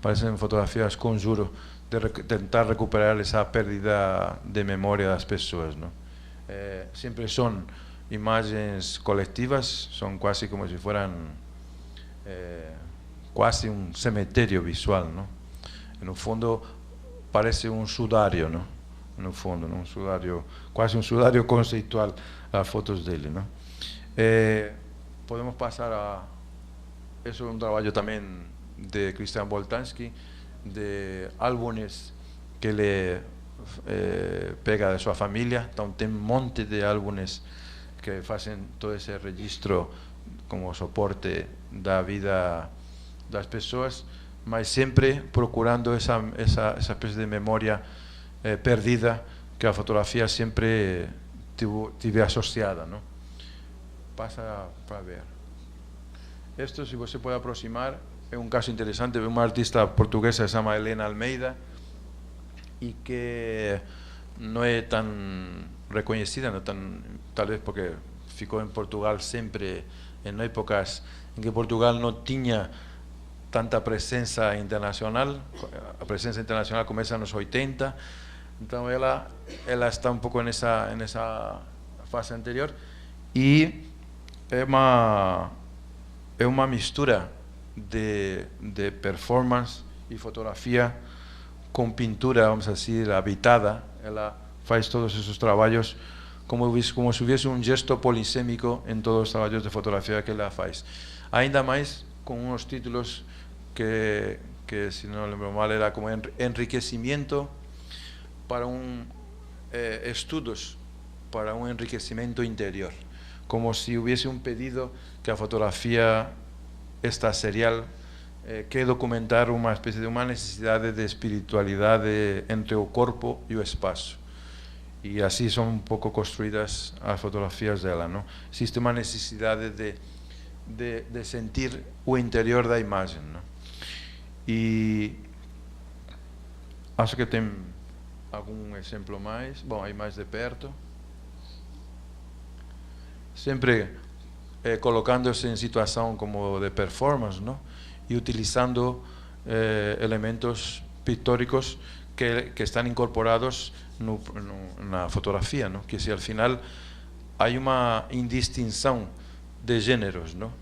parecem fotografias conjuro de tentar recuperar essa pérdida de memória das pessoas, não? Sempre são imagens coletivas, são quase como se fossem quase um cemitério visual, não? No fundo parece um sudário, não? No fundo, um sudário, quase um sudário conceitual, as fotos dele, não? Podemos passar a... Isso é um trabalho também de Christian Boltanski, de álbuns que ele pega de sua família. Então tem um monte de álbuns que fazem todo esse registro como suporte da vida das pessoas, mas sempre procurando essa espécie de memória perdida que a fotografia sempre tive associada, não? Passa para ver. Isto, se você pode aproximar, é um caso interessante de uma artista portuguesa que se chama Helena Almeida e que não é tão reconhecida, talvez porque ficou em Portugal sempre em épocas em que Portugal não tinha tanta presença internacional. A presença internacional começa nos 80, então ela está um pouco nessa fase anterior, e é uma mistura de performance e fotografia com pintura, vamos dizer, habitada. Ela faz todos esses trabalhos como se houvesse um gesto polissêmico em todos os trabalhos de fotografia que ela faz. Ainda mais com uns títulos que se não lembro mal, era como enriquecimento para estudos para um enriquecimento interior, como se houvesse um pedido que a fotografia esta serial quer documentar uma espécie de uma necessidade de espiritualidade entre o corpo e o espaço. E assim são um pouco construídas as fotografias dela, não? Existe uma necessidade de sentir o interior da imagem, não? E acho que tem algum exemplo mais. Bom, aí mais de perto. Sempre colocando-se em situação como de performance, não? E utilizando elementos pictóricos que estão incorporados na fotografia, não? Que se ao final há uma indistinção de gêneros, não?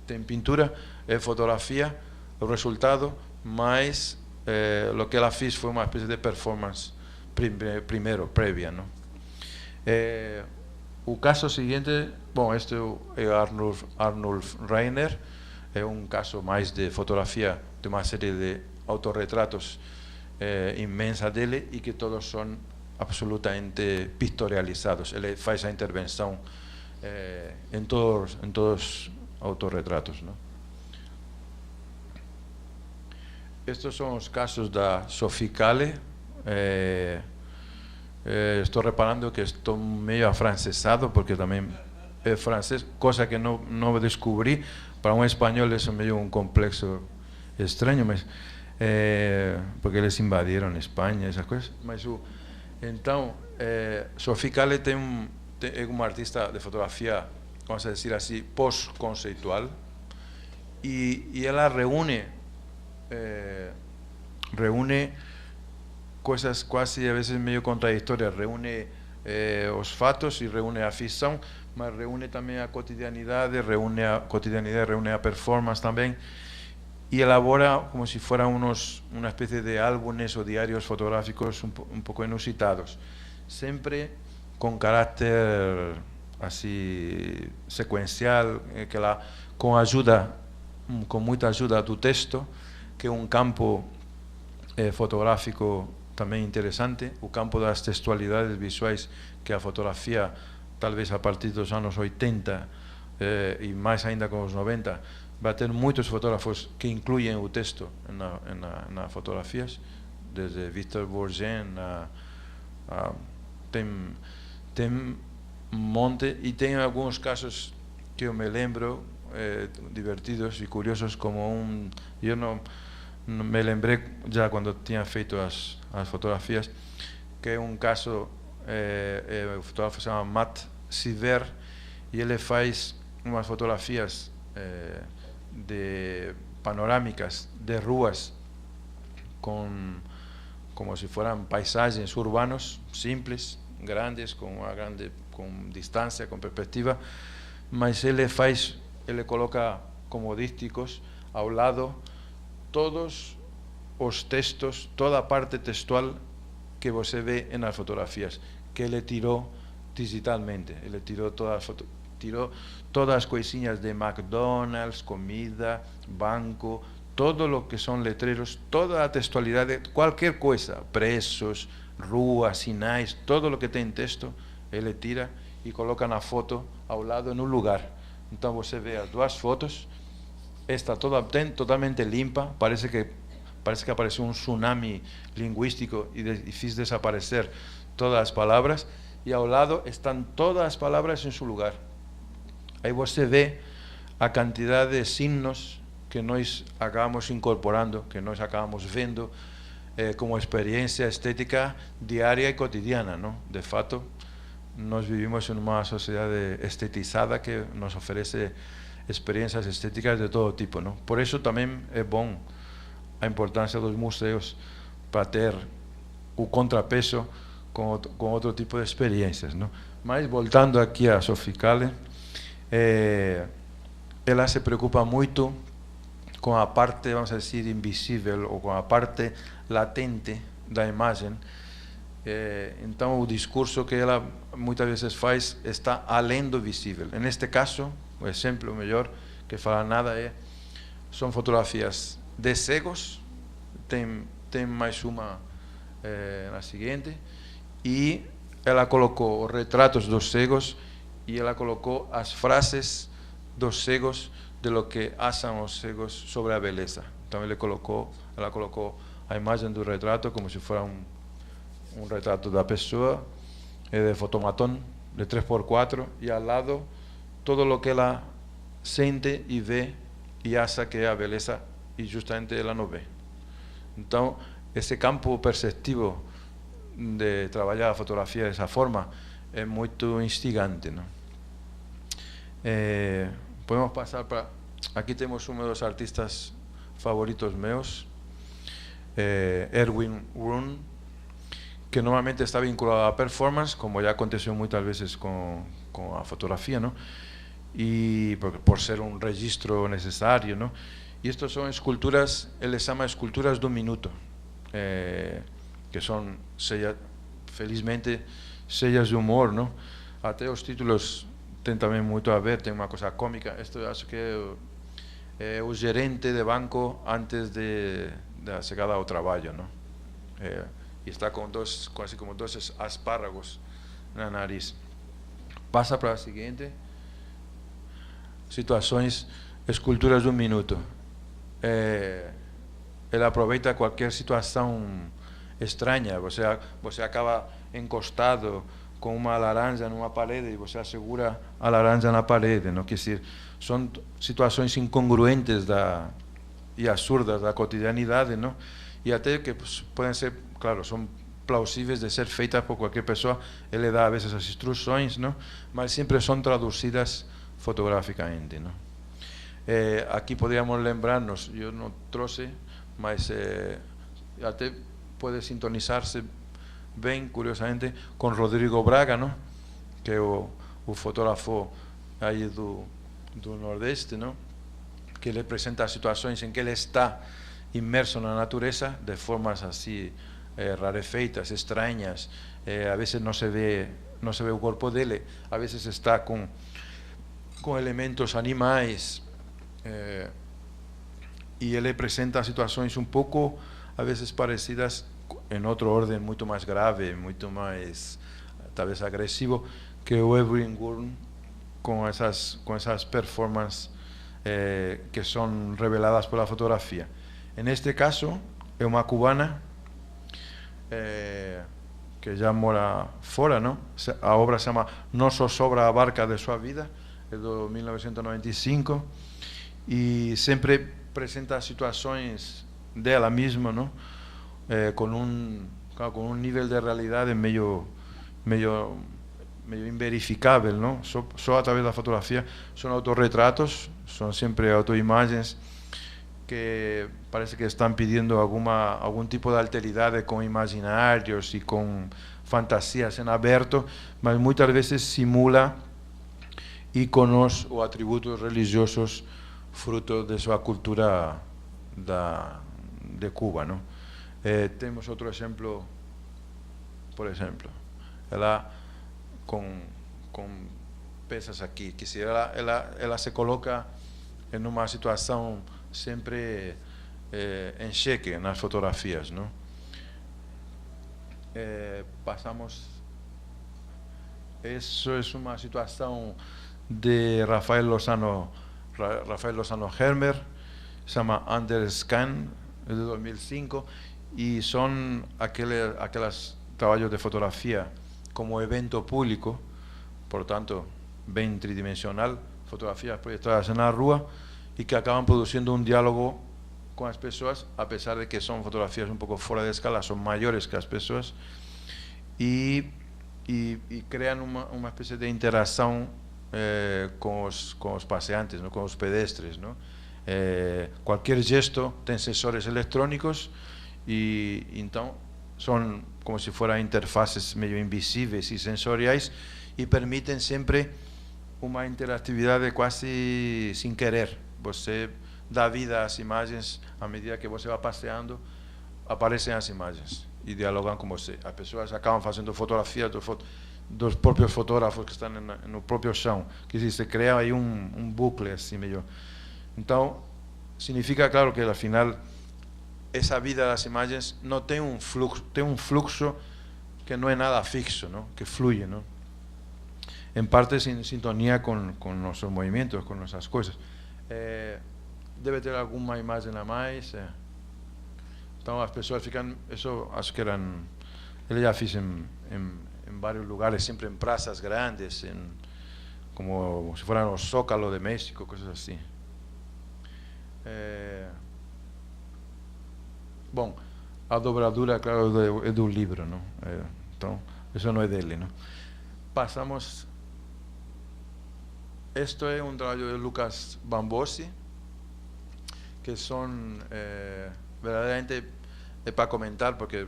Tem pintura, fotografia, o resultado, mas o que ela fez foi uma espécie de performance primeiro, prévia, não? O caso seguinte, bom, este é Arnulf Rainer, é um caso mais de fotografia de uma série de autorretratos imensa dele, e que todos são absolutamente pictorializados. Ele faz a intervenção em todos os autorretratos, não? Estes são os casos da Sophie Calle, Estou reparando que estou meio afrancesado, porque também é francês, coisa que não descobri. Para um espanhol isso é meio um complexo estranho, mas porque eles invadiram Espanha, essas coisas. Mas então, Sophie Calle é uma artista de fotografia, vamos dizer assim, pós-conceitual, e ela reúne coisas quase a vezes meio contraditórias. Reúne os fatos e reúne a ficção, mas reúne também a cotidianidade, reúne a performance também, y elabora como si fueran una especie de álbumes o diarios fotográficos un poco inusitados, siempre con carácter así secuencial, con mucha ayuda a tu texto, que es un campo fotográfico también interesante, o campo das textualidades visuais, que a fotografía tal vez a partir dos anos 80 e máis ainda con os 90 va a ter moitos fotógrafos que incluyen o texto nas fotografias, desde Victor Bourget tem un monte, e tem algúns casos que eu me lembro divertidos e curiosos, como eu não me lembrei já quando tinha feito as fotografias, que é um caso, o fotógrafo se chama Matt Siver, e ele faz umas fotografias de panorâmicas de ruas como si fueran paisajes urbanos simples, grandes, con distancia, con perspectiva, mas ele coloca como dísticos ao lado todos os textos, toda a parte textual que você vê nas fotografias, que ele tirou digitalmente. Ele tirou todas as coisinhas de McDonald's, comida, banco, todo lo que son letreros, toda a textualidade, qualquer coisa, preços, ruas, sinais, todo lo que tem texto, ele tira e coloca na foto ao lado no lugar. Então você vê as duas fotos, está totalmente limpa, parece que apareceu um tsunami linguístico e fiz desaparecer todas as palavras, e ao lado estão todas as palavras em seu lugar. Aí você vê a quantidade de signos que nós acabamos incorporando, que nós acabamos vendo como experiência estética diária e cotidiana, não? De fato, nós vivimos em uma sociedade estetizada que nos oferece experiências estéticas de todo tipo, não? Por isso também é bom a importância dos museus para ter o contrapeso com outro tipo de experiências, não? Mas voltando aqui a Sophie Calle, ela se preocupa muito com a parte, vamos dizer, invisível, ou com a parte latente da imagem. Então o discurso que ela muitas vezes faz está além do visível. Neste caso, o exemplo melhor que fala nada são fotografias de cegos, tem mais uma na seguinte, e ela colocou os retratos dos cegos e ela colocou as frases dos cegos de lo que acham os cegos sobre a beleza. Então ela colocou a imagem do retrato como se fosse um retrato da pessoa, de fotomatón, de 3x4, e ao lado todo lo que ela sente e vê e acha que é a beleza, e justamente ela não vê. Então esse campo perceptivo de trabalhar a fotografia dessa forma é muito instigante, não? Podemos passar para... Aqui temos um dos artistas favoritos meus, Erwin Wrun, que normalmente está vinculado à performance, como já aconteceu muitas vezes com a fotografia, não? E por ser um registro necessário, não? E estas são esculturas, ele chama esculturas do minuto, que são, felizmente, cheias de humor, não? Até os títulos tem também muito a ver, tem uma coisa cômica. Isto acho que é o gerente de banco antes da chegada ao trabalho, não? E está com quase como dois espárragos na nariz. Passa para a seguinte. Situações, esculturas de um minuto. Ele aproveita qualquer situação estranha. Você acaba encostado com uma laranja numa parede e você assegura a laranja na parede, não? Quer dizer, são situações incongruentes e absurdas da cotidianidade, não? E até que podem ser, claro, são plausíveis de ser feitas por qualquer pessoa. Ele dá a vezes as instruções, não? Mas sempre são traduzidas fotograficamente, não? Aqui podríamos lembrar-nos, eu não trouxe, mas até pode sintonizar-se bem, curiosamente, com Rodrigo Braga, não? Que é o fotógrafo aí do Nordeste, não? Que ele apresenta situações em que ele está imerso na natureza de formas assim rarefeitas, estranhas. A vezes não se vê o corpo dele, a vezes está com elementos animais, e ele apresenta situações um pouco, a vezes parecidas, em outro ordem muito mais grave, muito mais, talvez, agressivo, que o Edwin Gurn, com essas performances que são reveladas pela fotografia. Neste caso, é uma cubana que já mora fora, não? A obra se chama No Zozobra a Barca de Sua Vida, é de 1995, e sempre apresenta situações dela mesma, não? Com um nível de realidade meio inverificável, não? Só através da fotografia. São autorretratos, são sempre autoimagens que parece que estão pedindo algum tipo de alteridade com imaginários e com fantasias em aberto, mas muitas vezes simula íconos ou atributos religiosos fruto de sua cultura de Cuba, não? Temos outro exemplo, por exemplo, ela com peças aqui, que se ela se coloca em uma situação sempre em xeque nas fotografias, não? Passamos. Isso é uma situação de Rafael Lozano Hermer, se chama Underscan, é de 2005, e são aqueles trabalhos de fotografia como evento público, portanto, bem tridimensional, fotografias proyectadas na rua e que acabam produzindo um diálogo com as pessoas, a pesar de que são fotografias um pouco fora de escala, são maiores que as pessoas, e criam uma espécie de interação com os passeantes, ¿no? Com os pedestres, ¿no? Qualquer gesto tem sensores eletrônicos e então são como se fossem interfaces meio invisíveis e sensoriais e permitem sempre uma interatividade quase sem querer. Você dá vida às imagens à medida que você vai passeando, aparecem as imagens e dialogam com você. As pessoas acabam fazendo fotografias dos próprios fotógrafos que estão no próprio chão, que se cria aí um bucle assim meio. Então significa, claro, que al final essa vida das imagens não tem um fluxo que não é nada fixo, não? Que flui, não? Em parte em sintonia com nossos movimentos, com nossas coisas. Deve ter alguma imagem a mais. Então as pessoas ficam, isso acho que ele já fiz em vários lugares, sempre em praças grandes, como se fueran los Zócalo de México, coisas assim. Bom, a dobradura, claro, é do livro, não? Então, isso não é dele, não? Passamos. Este é um trabalho de Lucas Bambosi, que são verdadeiramente para comentar, porque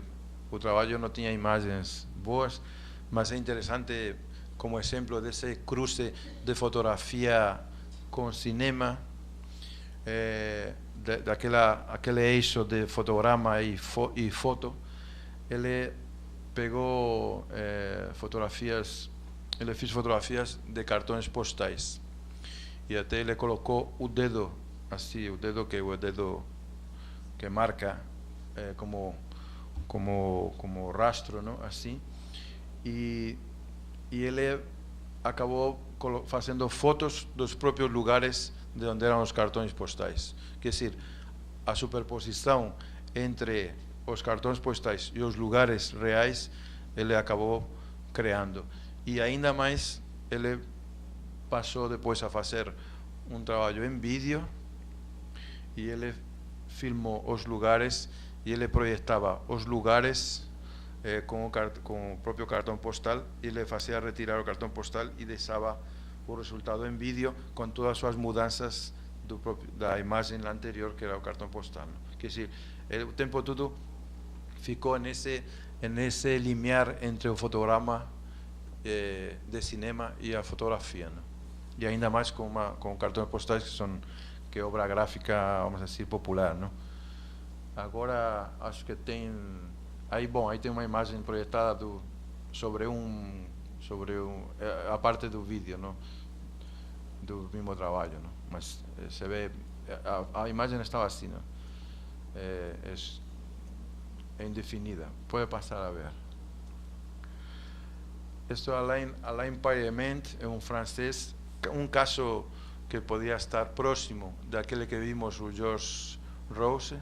o trabalho não tinha imagens boas, mas é interessante como exemplo desse cruce de fotografia com cinema, aquele eixo de fotograma e foto. Ele pegou fotografias, ele fez fotografias de cartões postais e até ele colocou o dedo assim, o dedo que é o dedo que marca como rastro, não? Assim, e ele acabou fazendo fotos dos próprios lugares de onde eram os cartões postais. Quer dizer, a superposição entre os cartões postais e os lugares reais ele acabou criando. E ainda mais, ele passou depois a fazer um trabalho em vídeo e ele filmou os lugares e ele projetava os lugares com o próprio cartão postal e ele fazia retirar o cartão postal e deixava o resultado em vídeo com todas as suas mudanças da imagem anterior, que era o cartão postal, não? Quer dizer, o tempo todo ficou nesse limiar entre o fotograma de cinema e a fotografia, não? E ainda mais com cartões postais que é obra gráfica, vamos dizer, popular, não? Agora acho que tem aí tem uma imagem projetada sobre a parte do vídeo, não? Do mesmo trabalho, não? Mas se vê a imagem estava assim, não? É indefinida. Pode passar a ver. Isto é Alain Parlement, é um francês, um caso que podia estar próximo daquele que vimos, o George Rose,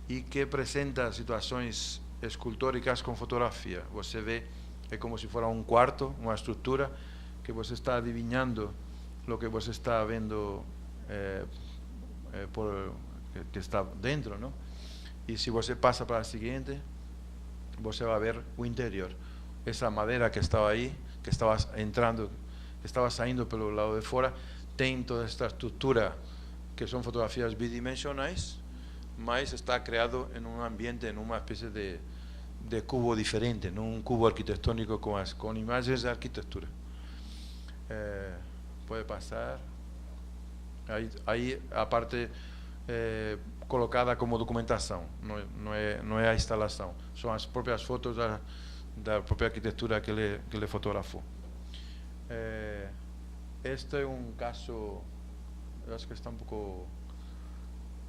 e que apresenta situações escultóricas com fotografia. Você vê, é como se fosse um quarto, uma estrutura, que você está adivinhando o que você está vendo que está dentro, não? E se você passa para a seguinte, você vai ver o interior. Essa madeira que estava aí, que estava entrando, que estava saindo pelo lado de fora, tem toda esta estrutura que são fotografias bidimensionais, mas está criado em um ambiente, em uma espécie de cubo diferente, num cubo arquitetônico com imagens de arquitetura. Pode passar. Aí a parte colocada como documentação, não é a instalação, são as próprias fotos da própria arquitetura que ele fotografou. Este é um caso, eu acho que está um pouco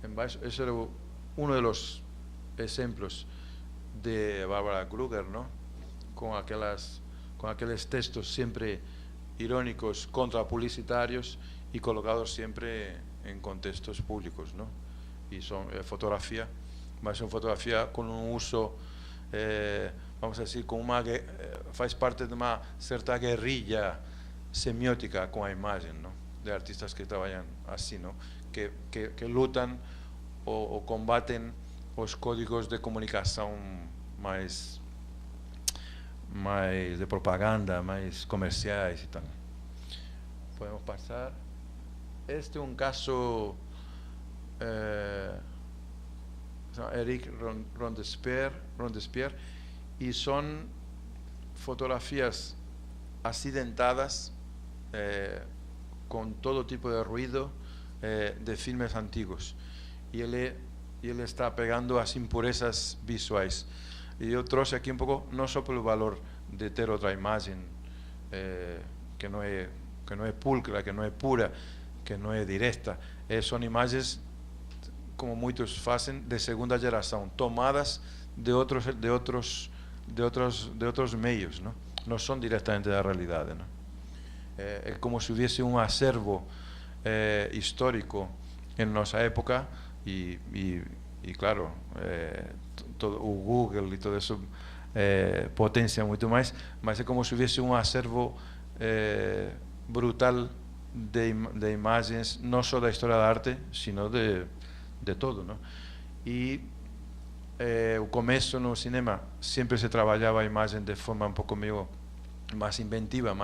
embaixo. Esse era um dos exemplos de Barbara Kruger, não? Com aqueles textos sempre irónicos contra publicitários e colocados sempre em contextos públicos, não? E são fotografia, mas são fotografia com um uso, vamos dizer, faz parte de uma certa guerrilha semiótica com a imagem, não? De artistas que trabalham assim, não? Que lutam ou combatem os códigos de comunicação mais de propaganda, mais comerciais e tal. Podemos passar. Este é um caso Eric Rondespierre, e são fotografias acidentadas com todo tipo de ruído de filmes antigos, e ele está pegando as impurezas visuais. E eu trouxe aqui um pouco, não só pelo valor de ter outra imagem que não é pulcra, que não é pura, que não é direta, são imagens, como muitos fazem, de segunda geração, tomadas de outros meios, não são diretamente da realidade, não? É como se houvesse um acervo histórico em nossa época e claro, todo o Google e todo isso potencia muito mais, mas é como se houvesse um acervo brutal de imagens, não só da história da arte, sino de todo, não? E o começo no cinema sempre se trabalhava a imagem de forma um pouco meio mais inventiva,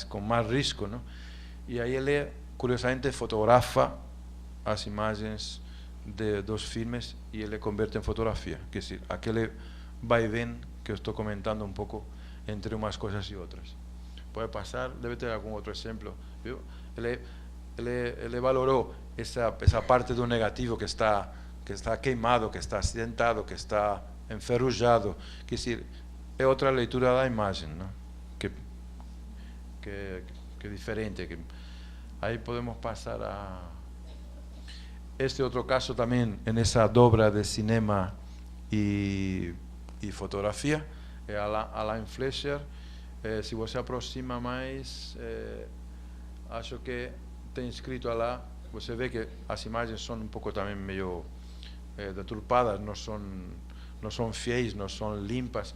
com mais risco, não? E aí ele, curiosamente, fotografa as imagens dos filmes e ele converte em fotografia. Quer dizer, aquele vai e vem que eu estou comentando um pouco entre umas coisas e outras. Pode passar, deve ter algum outro exemplo, viu? Ele valorou essa parte do negativo que está queimado, que está acidentado, que está enferrujado. Quer dizer, é outra leitura da imagem, não? Que é diferente. Aí podemos passar a este outro caso também, nessa dobra de cinema e fotografia, é Alain Fleischer. Se você aproxima mais, acho que tem escrito lá, você vê que as imagens são um pouco também meio deturpadas, não são fiéis, não são limpas,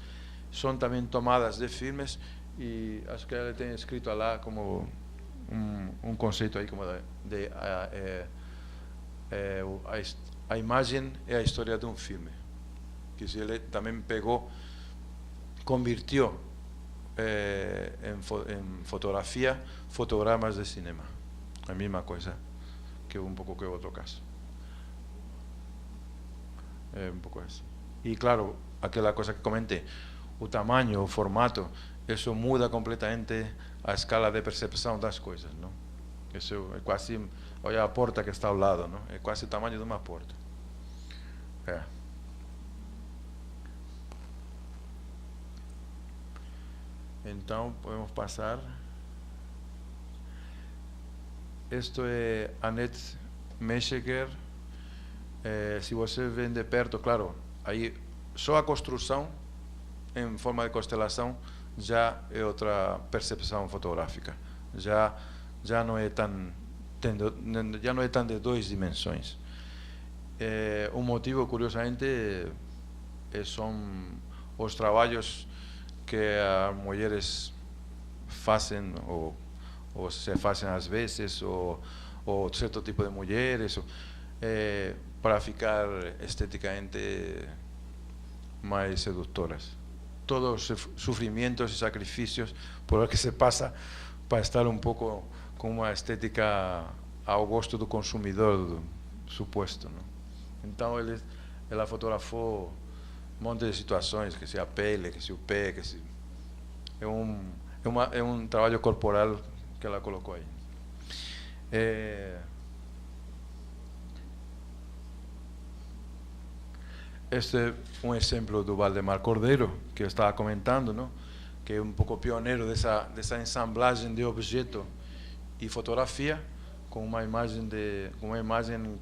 são também tomadas de filmes, e acho que ele tem escrito lá como um conceito aí como a imagem é a história de um filme, que se ele também pegou, convirtió en fotografía fotogramas de cinema, a mesma coisa que um pouco que o outro caso, um pouco assim. E claro, aquela coisa que comentei, o tamanho, o formato, isso muda completamente a escala de percepção das coisas, não? Isso é quase, olha a porta que está ao lado, não? É quase o tamanho de uma porta. Então podemos passar. Isto é Annette Messeger. Se você vê de perto, claro, aí só a construção em forma de constelação já é outra percepção fotográfica. Já não é tão de duas dimensões. O motivo, curiosamente, são os trabalhos que as mulheres fazem ou se fazem às vezes, ou certo tipo de mulheres, para ficar esteticamente mais seductoras. Todos os sofrimentos e sacrifícios por os que se passa para estar um pouco com uma estética ao gosto do consumidor suposto, não? Então ela fotografou um monte de situações, que se a pele, que se o pé, que se... é um trabalho corporal que ela colocou aí. Este é um exemplo do Valdemar Cordeiro, que eu estava comentando, não? Que é um pouco pioneiro dessa ensamblagem de objeto e fotografia, com uma imagem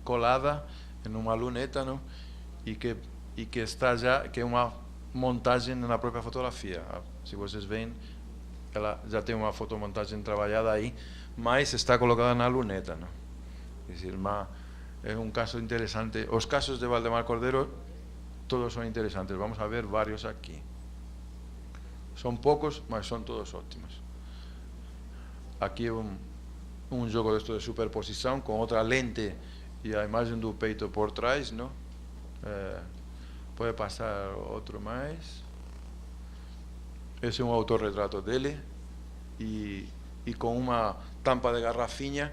colada em uma luneta, não? E que está já, que é uma montagem na própria fotografia. Se vocês veem, ela já tem uma fotomontagem trabalhada aí, mas está colocada na luneta, não? É dizer, é um caso interessante. Os casos de Valdemar Cordeiro todos são interessantes. Vamos a ver vários aqui. São poucos, mas são todos ótimos. Aqui um jogo de superposição com outra lente e a imagem do peito por trás, não? Pode passar outro mais. Esse é um autorretrato dele e com uma tampa de garrafinha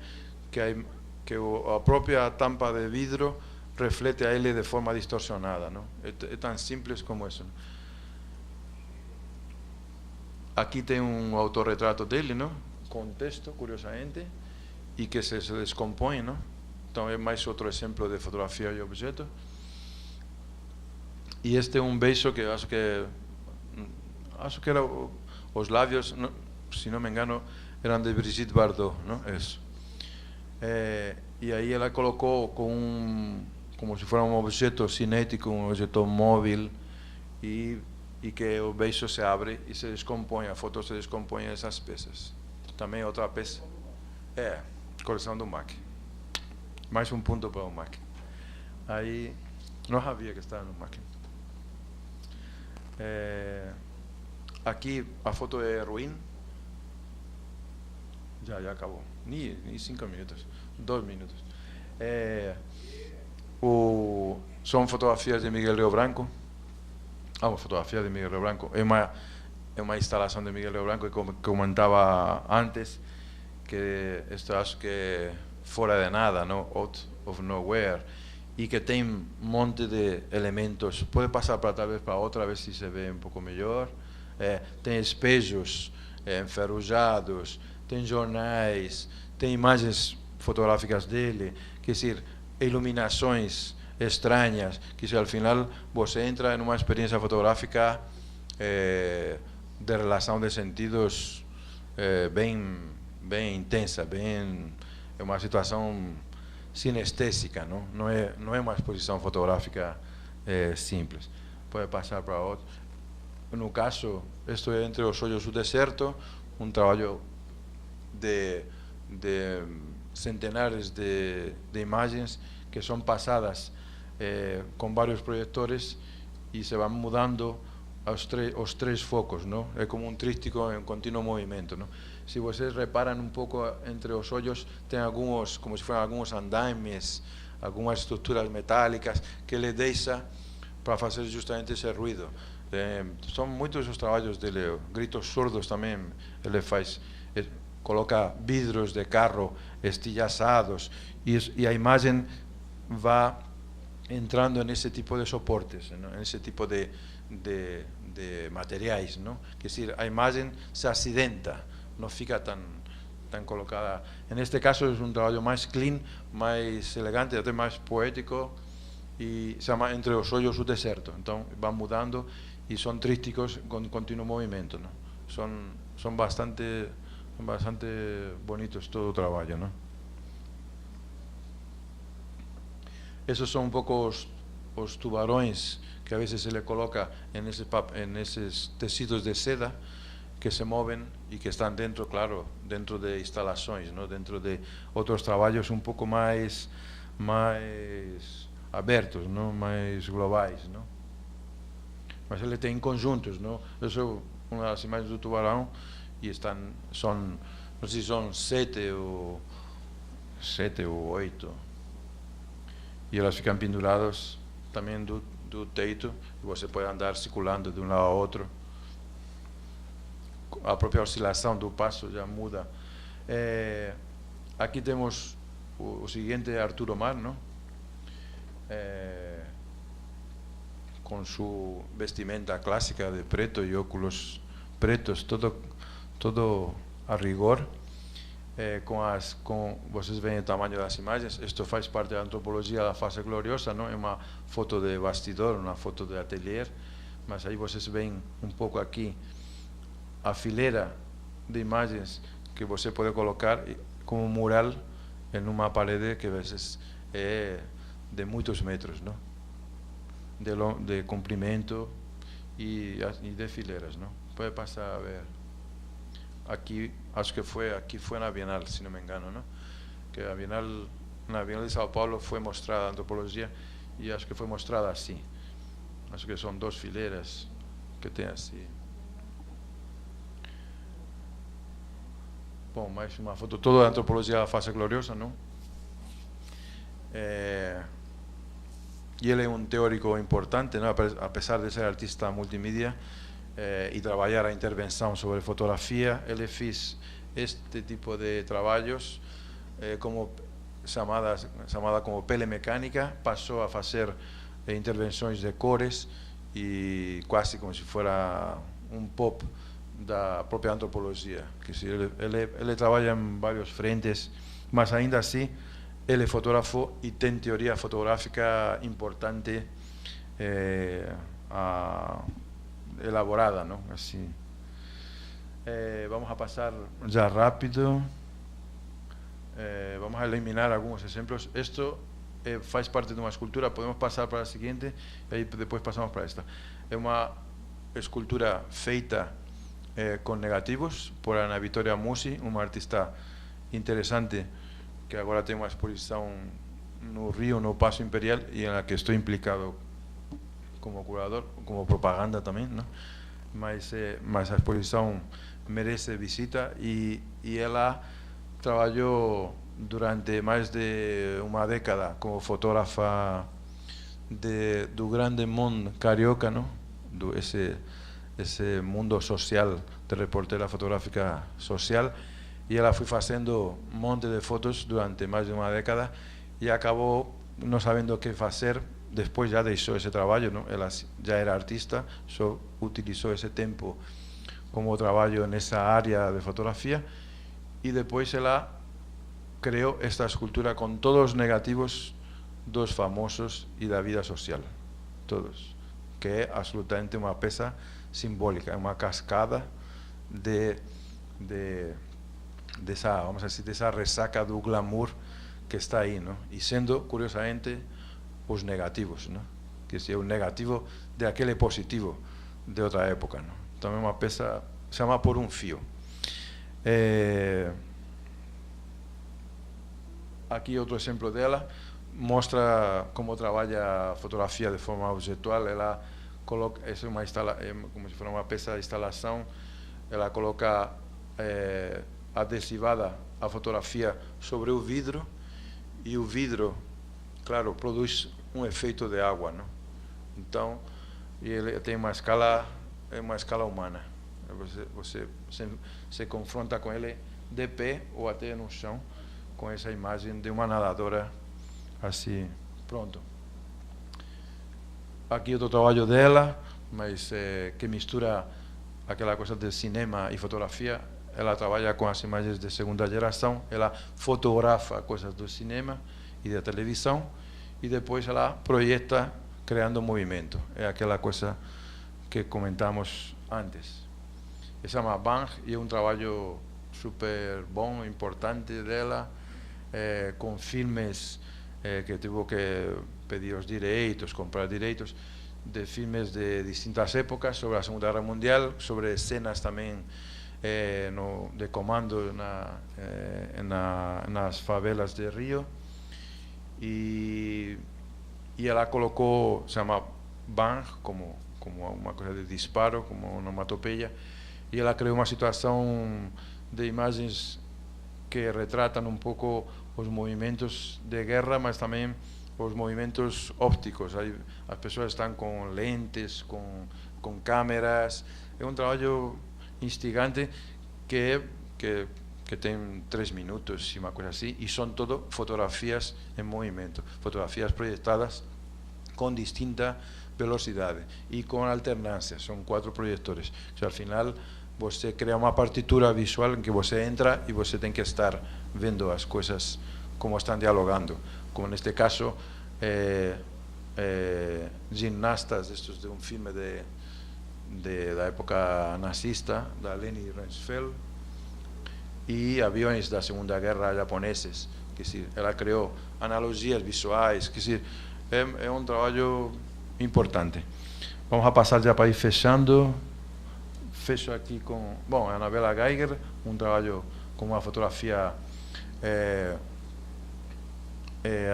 que a própria tampa de vidro reflete a ele de forma distorsionada, não? É tão simples como isso, não? Aqui tem um autorretrato dele, não? Com texto, curiosamente, e que se descompõe, não? Então é mais outro exemplo de fotografia de objeto. E este é um beijo que acho que era os lábios, não, se não me engano, eram de Brigitte Bardot, não? Isso. E aí ela colocou como se fosse um objeto cinético, um objeto móvel, e que o beijo se abre e se descompõe, a foto se descompõe em essas peças. Também outra peça. Coleção do MAC. Mais um ponto para o MAC. Aí, não sabia que estava no MAC. Aqui a foto é ruim. Já acabou. Nem 5 minutos. 2 minutos. São fotografias de Miguel Río Branco. Uma fotografia de Miguel Río Branco. É uma instalação de Miguel Río Branco que comentava antes, que isto acho que é fora de nada, não? Out of nowhere, e que tem um monte de elementos. Pode passar talvez para outra, ver se se vê um pouco melhor. Tem espelhos enferrujados, tem jornais, tem imagens fotográficas dele, quer dizer, iluminações estranhas, que se ao final você entra em uma experiência fotográfica de relação de sentidos bem intensa, é uma situação sinestésica, não é uma exposição fotográfica simples. Pode passar para outro. No caso, isto é Entre os Olhos do Deserto, um trabalho de centenares de imagens que são passadas com vários projetores e se vão mudando os três focos, não? É como um tríptico em contínuo movimento, não? Se vocês reparam um pouco entre os olhos, tem alguns, como se fossem alguns andaimes, algumas estruturas metálicas que ele deixa para fazer justamente esse ruído. São muitos os trabalhos dele, gritos surdos também ele faz, coloca vidros de carro estilhaçados e a imagem vai entrando nesse tipo de soportes, ¿no? Nesse tipo de materiais, ¿no? Quer dizer, a imagem se acidenta, não fica tan colocada. En este caso es un trabajo más clean, más elegante, até más poético, y se llama Entre os ollos o deserto. Entonces van mudando y son trípticos con continuo movimiento, ¿no? Son bastante bonitos todo el trabajo, ¿no? Esos son un poco os tubarões que a veces se le coloca en esos tecidos de seda que se moven y que están dentro, claro, dentro de instalaciones, ¿no? Dentro de otros trabajos un poco más abiertos, ¿no? Más globales, ¿no? Mas ele tem conjuntos, ¿no? Eso es una de las imágenes del tubarão y son, no sé si son 7 o 8, y elas ficam penduradas también do teito y você puede andar circulando de un lado a otro. A própria oscilação do passo já muda. Aqui temos o seguinte Arturo Mar, não? Com sua vestimenta clássica de preto e óculos pretos, todo a rigor. Vocês veem o tamanho das imagens. Isto faz parte da antropologia da face gloriosa, não? É uma foto de bastidor, uma foto de atelier, mas aí vocês veem um pouco aqui a fileira de imagens que você pode colocar como mural em uma parede que às vezes é de muitos metros, não? De comprimento e de fileiras, não? Pode passar a ver. Aqui, acho que aqui foi na Bienal, se não me engano, não? Que na Bienal de São Paulo foi mostrada a antropologia e acho que foi mostrada assim. Acho que são 2 fileiras que tem assim. Bom, mais uma foto, toda a antropologia da face gloriosa, não? E ele é um teórico importante, não? Apesar de ser artista multimídia e trabalhar a intervenção sobre fotografia, ele fez este tipo de trabalhos chamada como pele mecânica, passou a fazer intervenções de cores e quase como se fosse um pop da própria antropologia. Que se ele trabalha em vários frentes, mas ainda assim ele é fotógrafo e tem teoria fotográfica importante elaborada, não? Assim. Vamos a passar já rápido. Vamos a eliminar alguns exemplos. Isto faz parte de uma escultura. Podemos passar para a seguinte e aí depois passamos para esta. É uma escultura feita com negativos por Ana Vitória Musi, uma artista interessante que agora tem uma exposição no Rio, no Paço Imperial, e na que estou implicado como curador, como propaganda também, não? Mas a exposição merece visita e ela trabalhou durante mais de uma década como fotógrafa do grande mundo carioca, não? Esse mundo social, de reportera fotográfica social, e ela foi fazendo um monte de fotos durante mais de uma década e acabou não sabendo o que fazer. Depois já deixou esse trabalho, não? Ela já era artista, só utilizou esse tempo como trabalho nessa área de fotografia e depois ela criou esta escultura com todos os negativos dos famosos e da vida social, todos, que é absolutamente uma peça simbólica, uma cascada dessa, vamos dizer, dessa ressaca do glamour que está aí, não? E sendo, curiosamente, os negativos, não? Que é o negativo de aquele positivo de outra época, não? Então é uma peça, se chama Por um Fio. Aqui outro exemplo dela, mostra como trabalha a fotografia de forma objetual. Ela coloca, é uma como se fosse uma peça de instalação, ela coloca adesivada a fotografia sobre o vidro, e o vidro, claro, produz um efeito de água, não? Então, ele tem uma escala humana. Você se confronta com ele de pé ou até no chão, com essa imagem de uma nadadora assim, pronto. Aqui outro trabalho dela, mas que mistura aquela coisa de cinema e fotografia. Ela trabalha com as imagens de segunda geração, ela fotografa coisas do cinema e da televisão, e depois ela projeta criando movimento. É aquela coisa que comentamos antes. Se chama Bang e é um trabalho super bom, importante dela, com filmes que teve que pedir os direitos, comprar direitos, de filmes de distintas épocas, sobre a Segunda Guerra Mundial, sobre cenas também de comando nas favelas de Rio. E ela colocou, se chama Bang, como uma coisa de disparo, como onomatopeia, e ela criou uma situação de imagens que retratam um pouco os movimentos de guerra, mas também os movimentos ópticos. Aí as pessoas estão com lentes, com câmeras. É um trabalho instigante que tem 3 minutos e uma coisa assim, e são todas fotografias em movimento, fotografias projetadas com distinta velocidade e com alternância. São 4 projetores. O sea, al final você cria uma partitura visual em que você entra e você tem que estar vendo as coisas como estão dialogando. Como neste caso, ginastas estes de um filme da época nazista, da Leni Riefenstahl, e aviões da Segunda Guerra japoneses. Que dizer, ela criou analogias visuais, que dizer, é um trabalho importante. Vamos a passar já para ir fechando. Fecho aqui com, bom, a Anabela Geiger, um trabalho com uma fotografia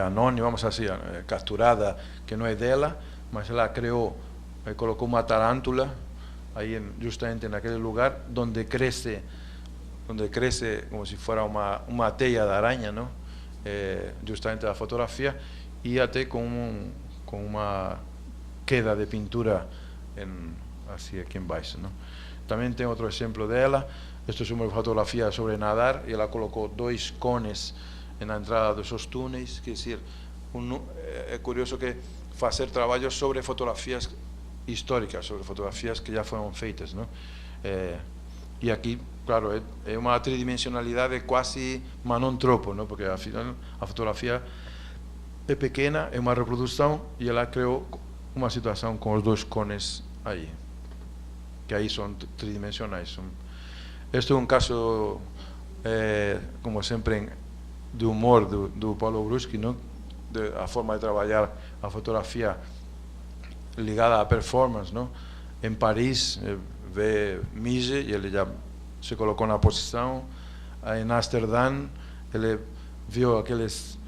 anônima, vamos assim, capturada, que não é dela, mas ela criou, colocou uma tarântula aí justamente naquele lugar onde cresce como se fuera uma teia de aranha, não? Justamente a fotografia, e até com uma queda de pintura assim aqui embaixo, não? Também tem outro exemplo dela. Isto é uma fotografia sobre nadar, e ela colocou 2 cones na entrada dos seus túneis. Quer dizer, é curioso que fazer trabalhos sobre fotografias históricas, sobre fotografias que já foram feitas, não? E aqui, claro, é uma tridimensionalidade quase Manon Tropo, não? Porque afinal a fotografia é pequena, é uma reprodução, e ela criou uma situação com os 2 cones aí, que aí são tridimensionais. Este é um caso, como sempre, de humor do Paulo Bruschi, não? A forma de trabalhar a fotografia ligada à performance, não? Em Paris, vê Mise e ele já se colocou na posição. Em Amsterdã, ele viu aqueles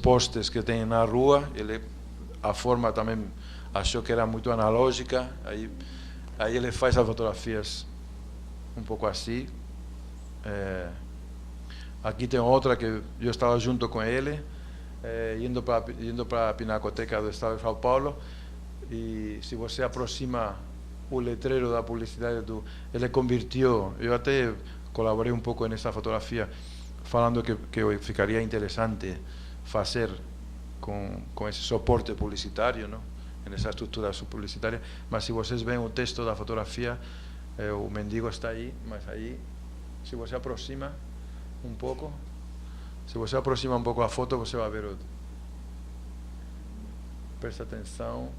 postes que tem na rua, a forma também achou que era muito analógica, aí ele faz as fotografias um pouco assim. Aqui tem outra que eu estava junto com ele, indo para a Pinacoteca do Estado de São Paulo, e se você aproxima o letreiro da publicidade ele convirtiu, eu até colaborei um pouco nessa fotografia, falando que ficaria interessante fazer com esse suporte publicitário, não? Nessa estrutura publicitária, mas se vocês veem o texto da fotografia, o mendigo está aí, mas aí, se você aproxima um pouco, a foto, você vai ver presta atenção.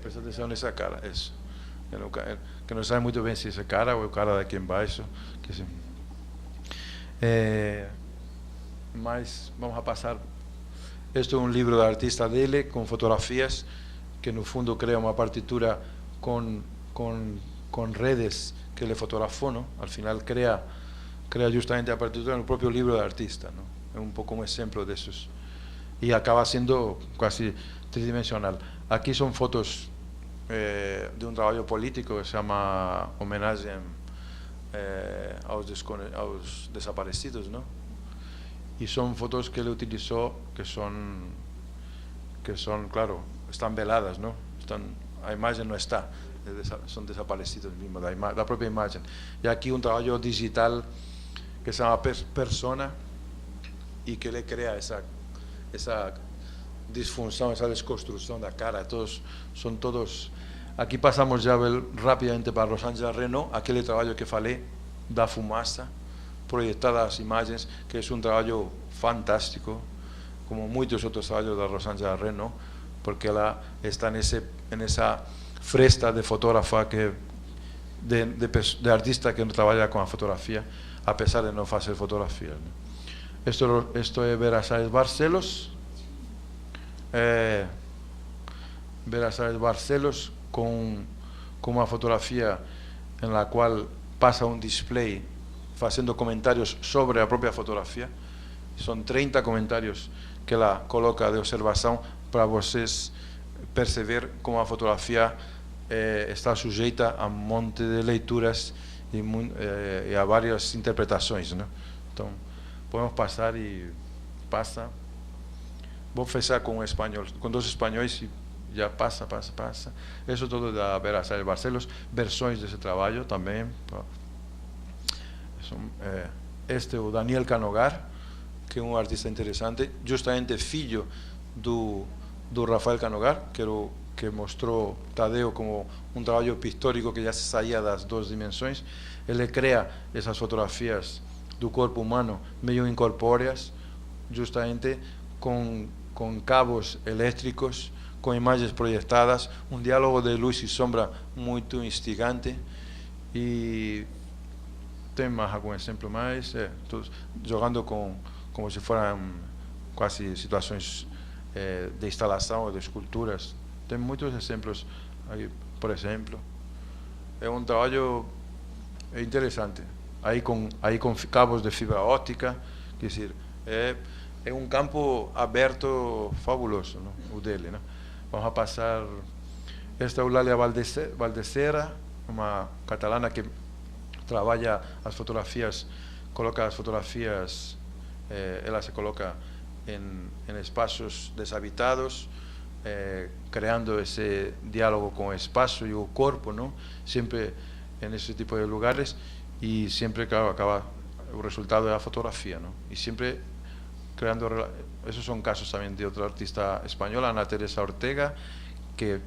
Presta atenção nessa cara, isso. Que não sabe muito bem se esse cara ou o cara daqui embaixo. Mas vamos a passar. Este é um livro do artista dele, com fotografias, que no fundo cria uma partitura com redes que ele fotografou, não? Al final cria justamente a partitura no próprio livro do artista, não? é um pouco um exemplo desses. E acaba sendo quase tridimensional. Aqui são fotos de um trabalho político que se chama Homenagem aos desaparecidos, não? E são fotos que ele utilizou que são, claro, estão veladas, não? A imagem não está, são desaparecidos mesmo da própria imagem. E aqui um trabalho digital que se chama Persona e que ele cria essa disfunção, essa desconstrução da cara. São todos. Aqui passamos já rapidamente para Rosângela Renault, aquele trabalho que falei da fumaça projetada as imagens, que é um trabalho fantástico, como muitos outros trabalhos da Rosângela Renault, porque ela está nessa fresta de fotógrafa de artista que não trabalha com a fotografia, apesar de não fazer fotografia. Esto é Vera Sáenz Barcelos. Vera Sáenz Barcelos com uma fotografia na qual passa um display fazendo comentários sobre a própria fotografia. São 30 comentários que ela coloca de observação para vocês perceber como a fotografia está sujeita a um monte de leituras e a várias interpretações, né? Então, podemos passar e passa. Vou fechar com um espanhol, com dois espanhóis e já passa. Isso tudo da Vera Sáenz Barcelos, versões desse trabalho também. Este é o Daniel Canogar, que é um artista interessante, justamente filho do Rafael Canogar, que mostrou Tadeu como um trabalho pictórico que já se saía das duas dimensões. Ele cria essas fotografias do corpo humano meio incorpóreas, justamente com cabos elétricos, com imagens projetadas, um diálogo de luz e sombra muito instigante. E tem mais algum exemplo mais? Jogando como se fossem quase situações de instalação ou de esculturas. Tem muitos exemplos aí, por exemplo. É um trabalho interessante. Aí com cabos de fibra óptica, quer dizer, é um campo aberto fabuloso, não? O dele, não? Vamos a passar. Esta é Eulalia Valdecera, uma catalana que trabalha as fotografias, coloca as fotografias, ela se coloca em espaços deshabitados, creando esse diálogo com o espaço e o corpo, não? Sempre nesse tipo de lugares, e sempre, claro, acaba o resultado é a fotografia, não? E sempre creando. Esos son casos también de otra artista española, Ana Teresa Ortega, que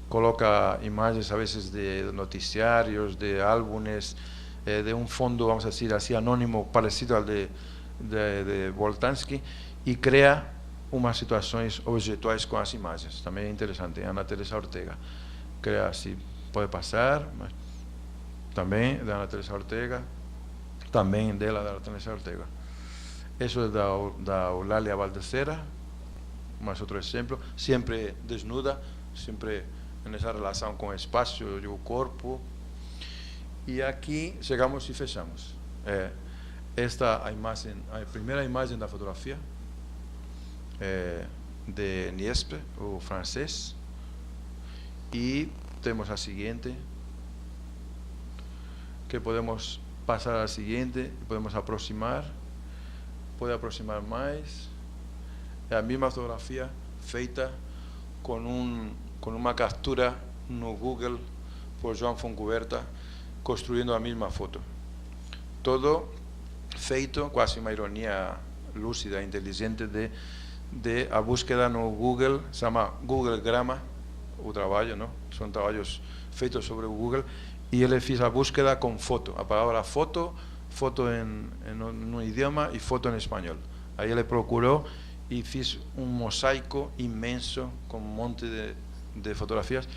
coloca imágenes a veces de noticiarios, de álbumes, de un fondo, vamos a decir así, anónimo, parecido al de Boltanski, y crea unas situaciones objetuales con las imágenes. También es interesante. Ana Teresa Ortega crea así, puede pasar, también de Ana Teresa Ortega, también de Ana Teresa Ortega. Eso es da Eulalia Valdecera, más otro ejemplo, siempre desnuda, siempre en esa relación con el espacio y el cuerpo. Y aquí llegamos y fechamos. Esta imagen, a primera imagen de la fotografía de Niespre, o francés, y tenemos la siguiente, que podemos pasar a la siguiente, podemos aproximar. Pode aproximar mais. É a mesma fotografia feita com uma captura no Google por João Foncuberta, construindo a mesma foto. Todo feito, quase uma ironia lúcida, inteligente, de a búsqueda no Google, se chama Google Grama, o trabalho, não? São trabalhos feitos sobre o Google, e ele fez a búsqueda com foto, a palavra foto en un idioma y foto en español. Ahí le procuró y hizo un mosaico inmenso con un monte de fotografías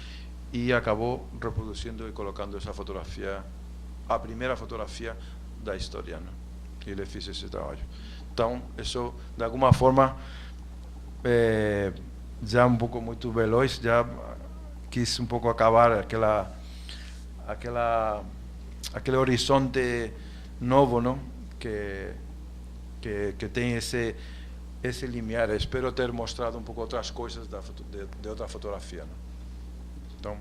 y acabó reproduciendo y colocando esa fotografía, a primera fotografía da historia, ¿no? Y le hizo ese trabajo. Entonces, eso de alguna forma ya un poco muy veloz, ya quise un poco acabar aquel horizonte novo, ¿no? que que tem esse limiar. Espero ter mostrado um pouco outras coisas de outra fotografia, né? Então,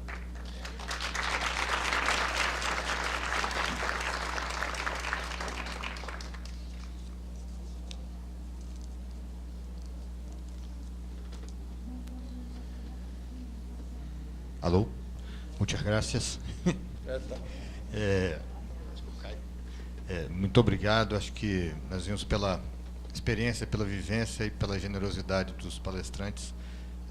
alô, muitas gracias. Muito obrigado. Acho que nós vimos pela experiência, pela vivência e pela generosidade dos palestrantes.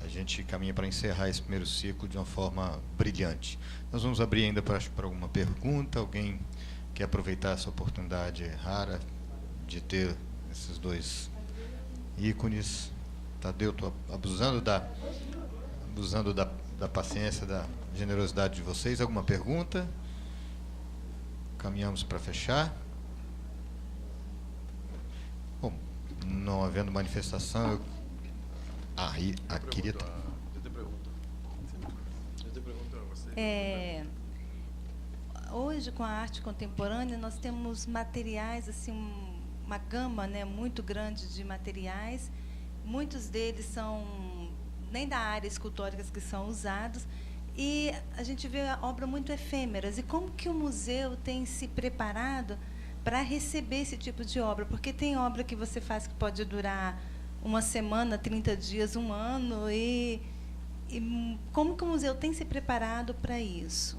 A gente caminha para encerrar esse primeiro ciclo de uma forma brilhante. Nós vamos abrir ainda para alguma pergunta. Alguém quer aproveitar essa oportunidade rara de ter esses dois ícones? Tadeu, estou abusando da paciência, da generosidade de vocês. Alguma pergunta? Caminhamos para fechar. Bom, não havendo manifestação, eu queria... Hoje, com a arte contemporânea, nós temos materiais, assim, uma gama, né, muito grande de materiais. Muitos deles são nem da área escultórica que são usados, e a gente vê a obra muito efêmeras. E como que o museu tem se preparado para receber esse tipo de obra? Porque tem obra que você faz que pode durar uma semana, 30 dias, um ano, e como que o museu tem se preparado para isso?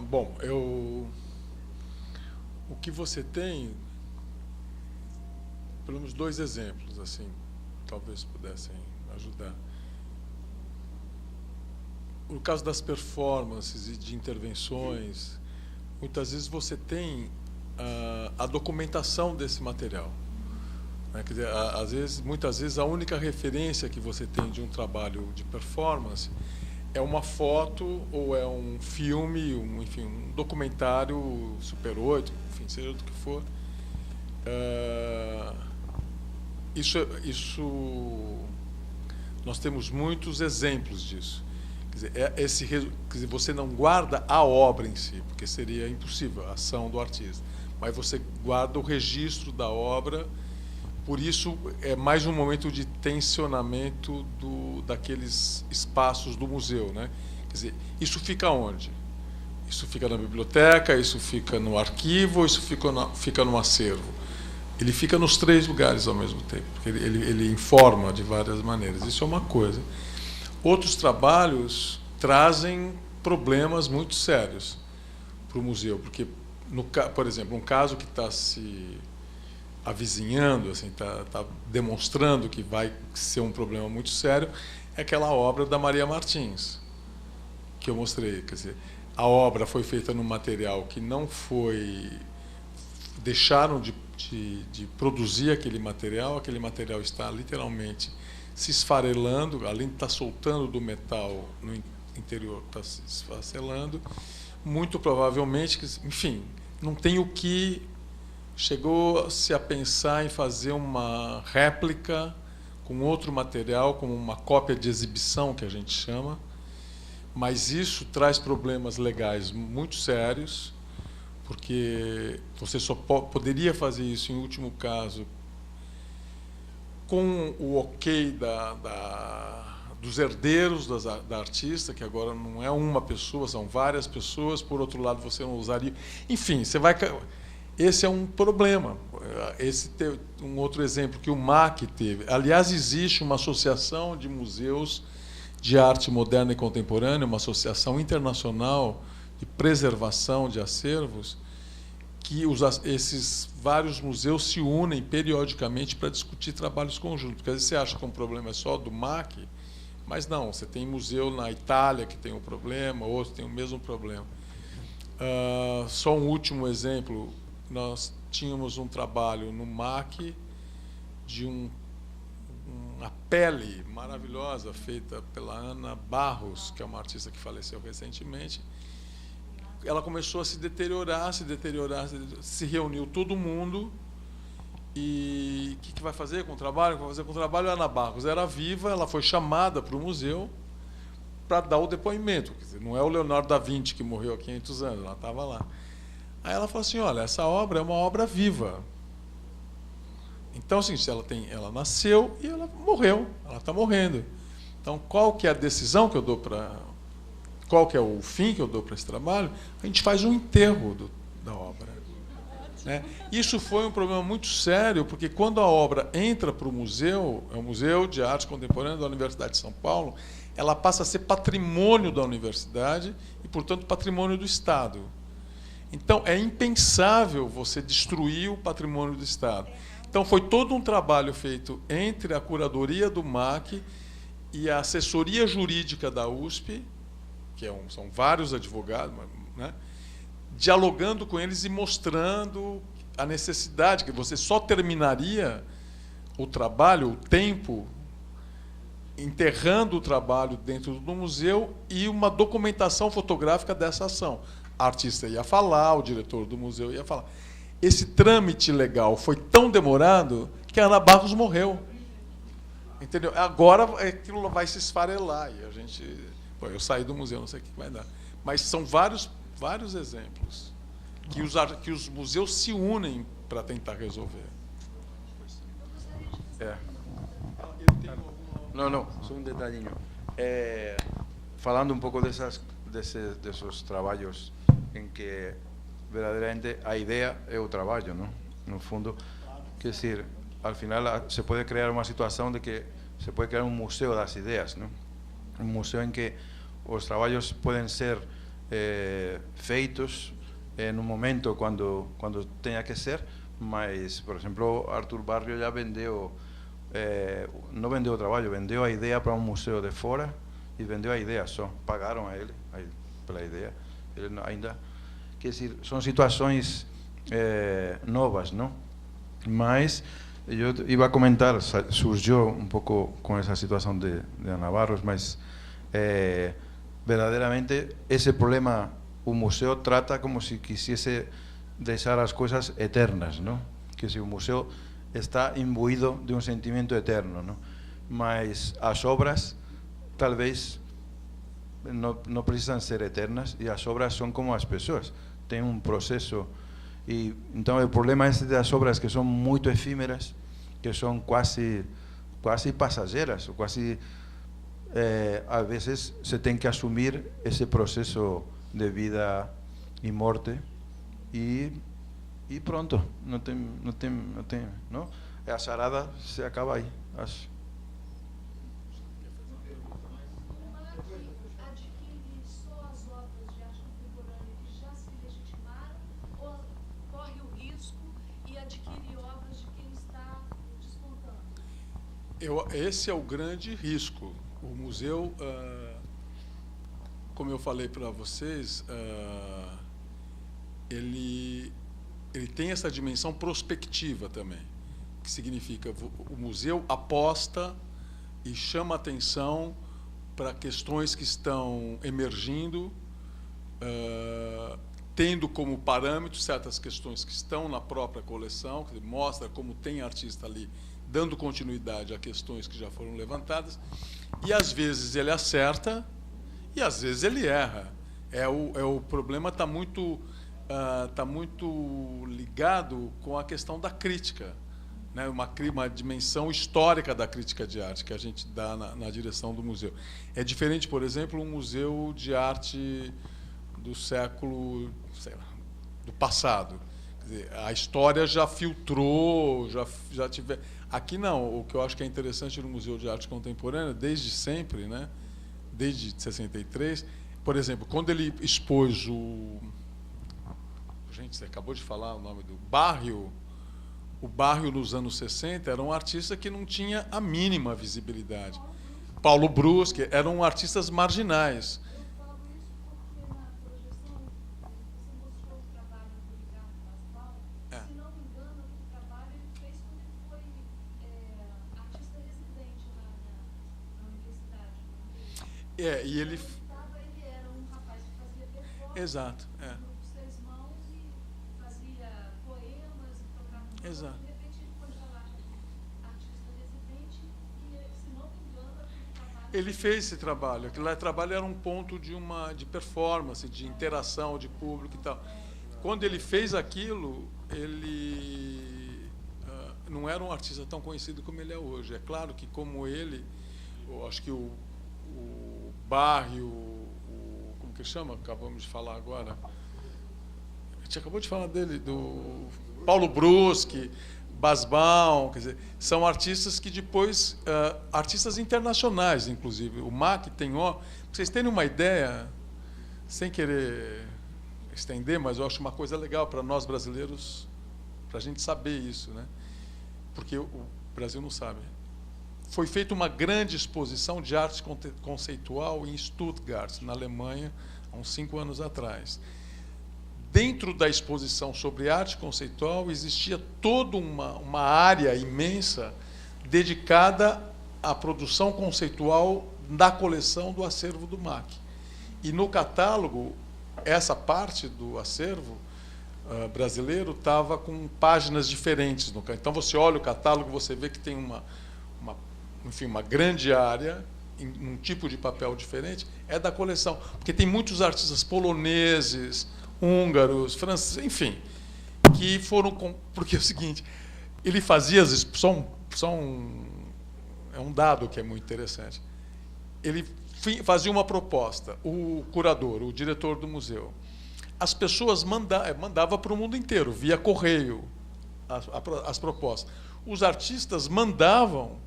Bom, o que você tem, pelo menos dois exemplos, assim, talvez pudessem ajudar. No caso das performances e de intervenções, muitas vezes você tem a documentação desse material, né? Quer dizer, muitas vezes a única referência que você tem de um trabalho de performance é uma foto ou é um filme, enfim, um documentário Super 8, enfim, seja do que for. Isso nós temos muitos exemplos disso. Quer dizer, você não guarda a obra em si, porque seria impossível a ação do artista, mas você guarda o registro da obra. Por isso, é mais um momento de tensionamento daqueles espaços do museu, né? Quer dizer, isso fica onde? Isso fica na biblioteca, isso fica no arquivo, isso fica no acervo. Ele fica nos três lugares ao mesmo tempo, porque ele informa de várias maneiras. Isso é uma coisa. Outros trabalhos trazem problemas muito sérios para o museu, porque, por exemplo, um caso que está se avizinhando, assim, tá demonstrando que vai ser um problema muito sério, é aquela obra da Maria Martins, que eu mostrei. Quer dizer, a obra foi feita num material que não foi... Deixaram de produzir aquele material está literalmente se esfarelando, além de estar soltando do metal no interior, está se esfacelando, muito provavelmente, enfim, não tem o que... Chegou-se a pensar em fazer uma réplica com outro material, como uma cópia de exibição, que a gente chama, mas isso traz problemas legais muito sérios, porque você só poderia fazer isso, em último caso, com o ok dos herdeiros da artista, que agora não é uma pessoa, são várias pessoas. Por outro lado, você não usaria... Enfim, você vai... Esse é um problema. Um outro exemplo que o MAC teve. Aliás, existe uma associação de museus de arte moderna e contemporânea, uma associação internacional de preservação de acervos, que esses vários museus se unem periodicamente para discutir trabalhos conjuntos. Porque às vezes você acha que um problema é só do MAC, mas não, você tem museu na Itália que tem um problema, outro tem o mesmo problema. Só um último exemplo. Nós tínhamos um trabalho no MAC de uma pele maravilhosa feita pela Ana Barros, que é uma artista que faleceu recentemente. Ela começou a se deteriorar, se reuniu todo mundo e o que vai fazer com o trabalho? Vai fazer com o trabalho. A Ana Barros era viva, ela foi chamada para o museu para dar o depoimento. Quer dizer, não é o Leonardo da Vinci que morreu há 500 anos, ela estava lá. Aí ela falou assim, olha, essa obra é uma obra viva. Então, assim, ela nasceu e ela morreu, ela está morrendo. Então, qual que é a decisão que eu dou para... Qual que é o fim que eu dou para esse trabalho? A gente faz um enterro da obra. Né? Isso foi um problema muito sério, porque quando a obra entra para o museu, é o Museu de Arte Contemporânea da Universidade de São Paulo, ela passa a ser patrimônio da universidade e, portanto, patrimônio do Estado. Então, é impensável você destruir o patrimônio do Estado. Então, foi todo um trabalho feito entre a curadoria do MAC e a assessoria jurídica da USP, que são vários advogados, né, dialogando com eles e mostrando a necessidade, que você só terminaria o trabalho, o tempo, enterrando o trabalho dentro do museu e uma documentação fotográfica dessa ação. A artista ia falar, o diretor do museu ia falar. Esse trâmite legal foi tão demorado que a Ana Barros morreu. Entendeu? Agora aquilo vai se esfarelar. E a gente... Pô, eu saí do museu, não sei o que vai dar. Mas são vários exemplos que os museus se unem para tentar resolver. Não, só um detalhinho. Falando um pouco desses trabalhos em que verdadeiramente a ideia é o trabalho, não? No fundo, quer dizer, al final se pode criar uma situação de que se pode criar um museu das ideias, não? Um museu em que os trabalhos podem ser feitos em um momento quando tenha que ser, mas, por exemplo, Arthur Barrio já vendeu, não vendeu o trabalho, vendeu a ideia para um museu de fora e vendeu a ideia só, pagaram a ele pela ideia, ele ainda, quer dizer, são situações novas, não? Mas eu ia comentar, surgiu um pouco com essa situação de Ana Barros, mas verdadeiramente esse problema o museu trata como se quisiese deixar as coisas eternas, não? Que se o museu está imbuído de um sentimento eterno, não? Mas as obras talvez não precisam ser eternas e as obras são como as pessoas, tem um processo e então o problema é das obras que são muito efímeras, que são quase passageiras, ou quase às vezes se tem que assumir esse processo de vida e morte e pronto, não tem, não? A charada se acaba aí, acho. Adquire só as obras de arte contemporânea que já se legitimaram ou corre o risco e adquire obras de quem está despontando? Esse é o grande risco. O museu, como eu falei para vocês, ele tem essa dimensão prospectiva também, que significa o museu aposta e chama atenção para questões que estão emergindo, tendo como parâmetro certas questões que estão na própria coleção, que mostra como tem artista ali, dando continuidade a questões que já foram levantadas, e às vezes ele acerta e às vezes ele erra. O problema está muito ligado com a questão da crítica, né? Uma dimensão histórica da crítica de arte que a gente dá na direção do museu. É diferente, por exemplo, um museu de arte do século, sei lá, do passado. Quer dizer, a história já filtrou, já tiver. Aqui não. O que eu acho que é interessante no Museu de Arte Contemporânea, desde sempre, né? Desde 63, por exemplo, quando ele expôs gente, você acabou de falar o nome do Barrio. O Barrio, nos anos 60, era um artista que não tinha a mínima visibilidade. Paulo Brusque, eram artistas marginais. Eu falo isso porque na projeção você mostrou o trabalho do Ricardo Pascoal. Se não me engano, aquele trabalho ele fez quando ele foi artista residente na universidade. E ele... Ele era um rapaz que fazia performance. Exato. Exato. De repente ele foi falar artista residente e, se não me engano, aquele trabalho Ele fez esse trabalho. Aquele trabalho era um ponto de performance, de interação de público e tal. Quando ele fez aquilo, ele não era um artista tão conhecido como ele é hoje. É claro que, como ele, eu acho que o Barrio, como que chama? Acabamos de falar agora. A gente acabou de falar dele, do Paulo Bruschi, Basbaum, quer dizer, são artistas que depois, artistas internacionais, inclusive. O MAC tem, para vocês terem uma ideia, sem querer estender, mas eu acho uma coisa legal para nós brasileiros, para a gente saber isso, né? Porque o Brasil não sabe. Foi feita uma grande exposição de arte conceitual em Stuttgart, na Alemanha, há uns 5 anos atrás. Dentro da exposição sobre arte conceitual existia toda uma área imensa dedicada à produção conceitual da coleção do acervo do MAC. E no catálogo, essa parte do acervo brasileiro estava com páginas diferentes. Então, você olha o catálogo, você vê que tem uma grande área, em um tipo de papel diferente, é da coleção. Porque tem muitos artistas poloneses, húngaros, franceses, enfim, que foram... Porque é o seguinte, ele fazia... É um dado que é muito interessante. Ele fazia uma proposta, o curador, o diretor do museu. As pessoas mandavam para o mundo inteiro, via correio, as propostas. Os artistas mandavam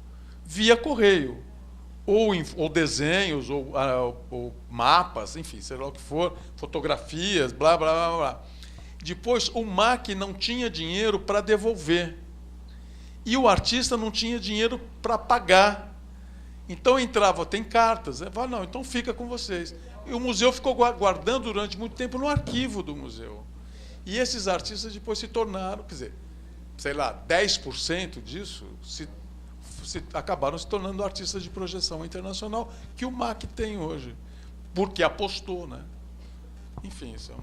via correio, ou desenhos, ou mapas, enfim, sei lá o que for, fotografias, blá, blá, blá, blá. Depois, o MAC não tinha dinheiro para devolver. E o artista não tinha dinheiro para pagar. Então, entrava, tem cartas, fala, não, então fica com vocês. E o museu ficou guardando durante muito tempo no arquivo do museu. E esses artistas depois se tornaram, quer dizer, sei lá, 10% disso acabaram se tornando artistas de projeção internacional que o MAC tem hoje, porque apostou, né? Enfim, isso é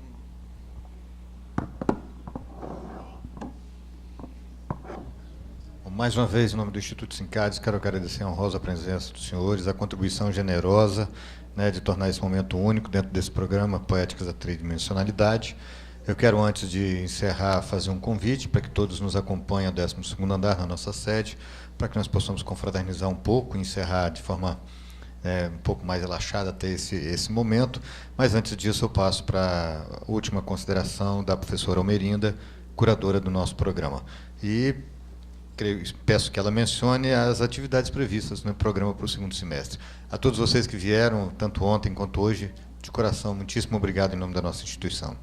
Mais uma vez, em nome do Instituto Sincades, quero agradecer a honrosa presença dos senhores, a contribuição generosa, né, de tornar esse momento único dentro desse programa Poéticas da Tridimensionalidade. Eu quero, antes de encerrar, fazer um convite para que todos nos acompanhem ao 12º andar na nossa sede, para que nós possamos confraternizar um pouco e encerrar de forma um pouco mais relaxada até esse momento. Mas, antes disso, eu passo para a última consideração da professora Almerinda, curadora do nosso programa. E peço que ela mencione as atividades previstas no programa para o 2º semestre. A todos vocês que vieram, tanto ontem quanto hoje, de coração, muitíssimo obrigado em nome da nossa instituição.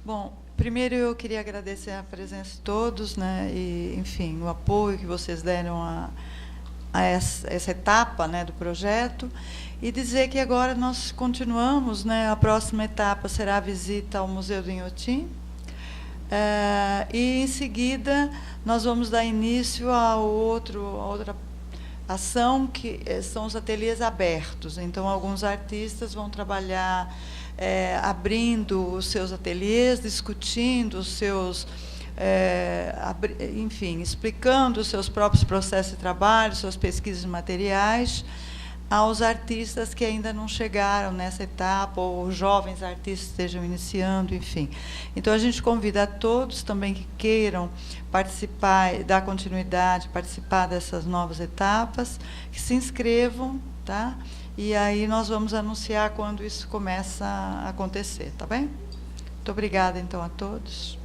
Bom, primeiro eu queria agradecer a presença de todos, né, e, enfim, o apoio que vocês deram a essa etapa, né, do projeto, e dizer que agora nós continuamos, né, a próxima etapa será a visita ao Museu do Inhotim, e, em seguida, nós vamos dar início a outra ação, que são os ateliês abertos. Então, alguns artistas vão trabalhar abrindo os seus ateliês, discutindo os seus... enfim, explicando os seus próprios processos de trabalho, suas pesquisas materiais, aos artistas que ainda não chegaram nessa etapa, ou jovens artistas estejam iniciando, enfim. Então, a gente convida a todos também que queiram participar, dar continuidade, participar dessas novas etapas, que se inscrevam, tá? E aí nós vamos anunciar quando isso começa a acontecer, tá bem? Muito obrigada, então, a todos.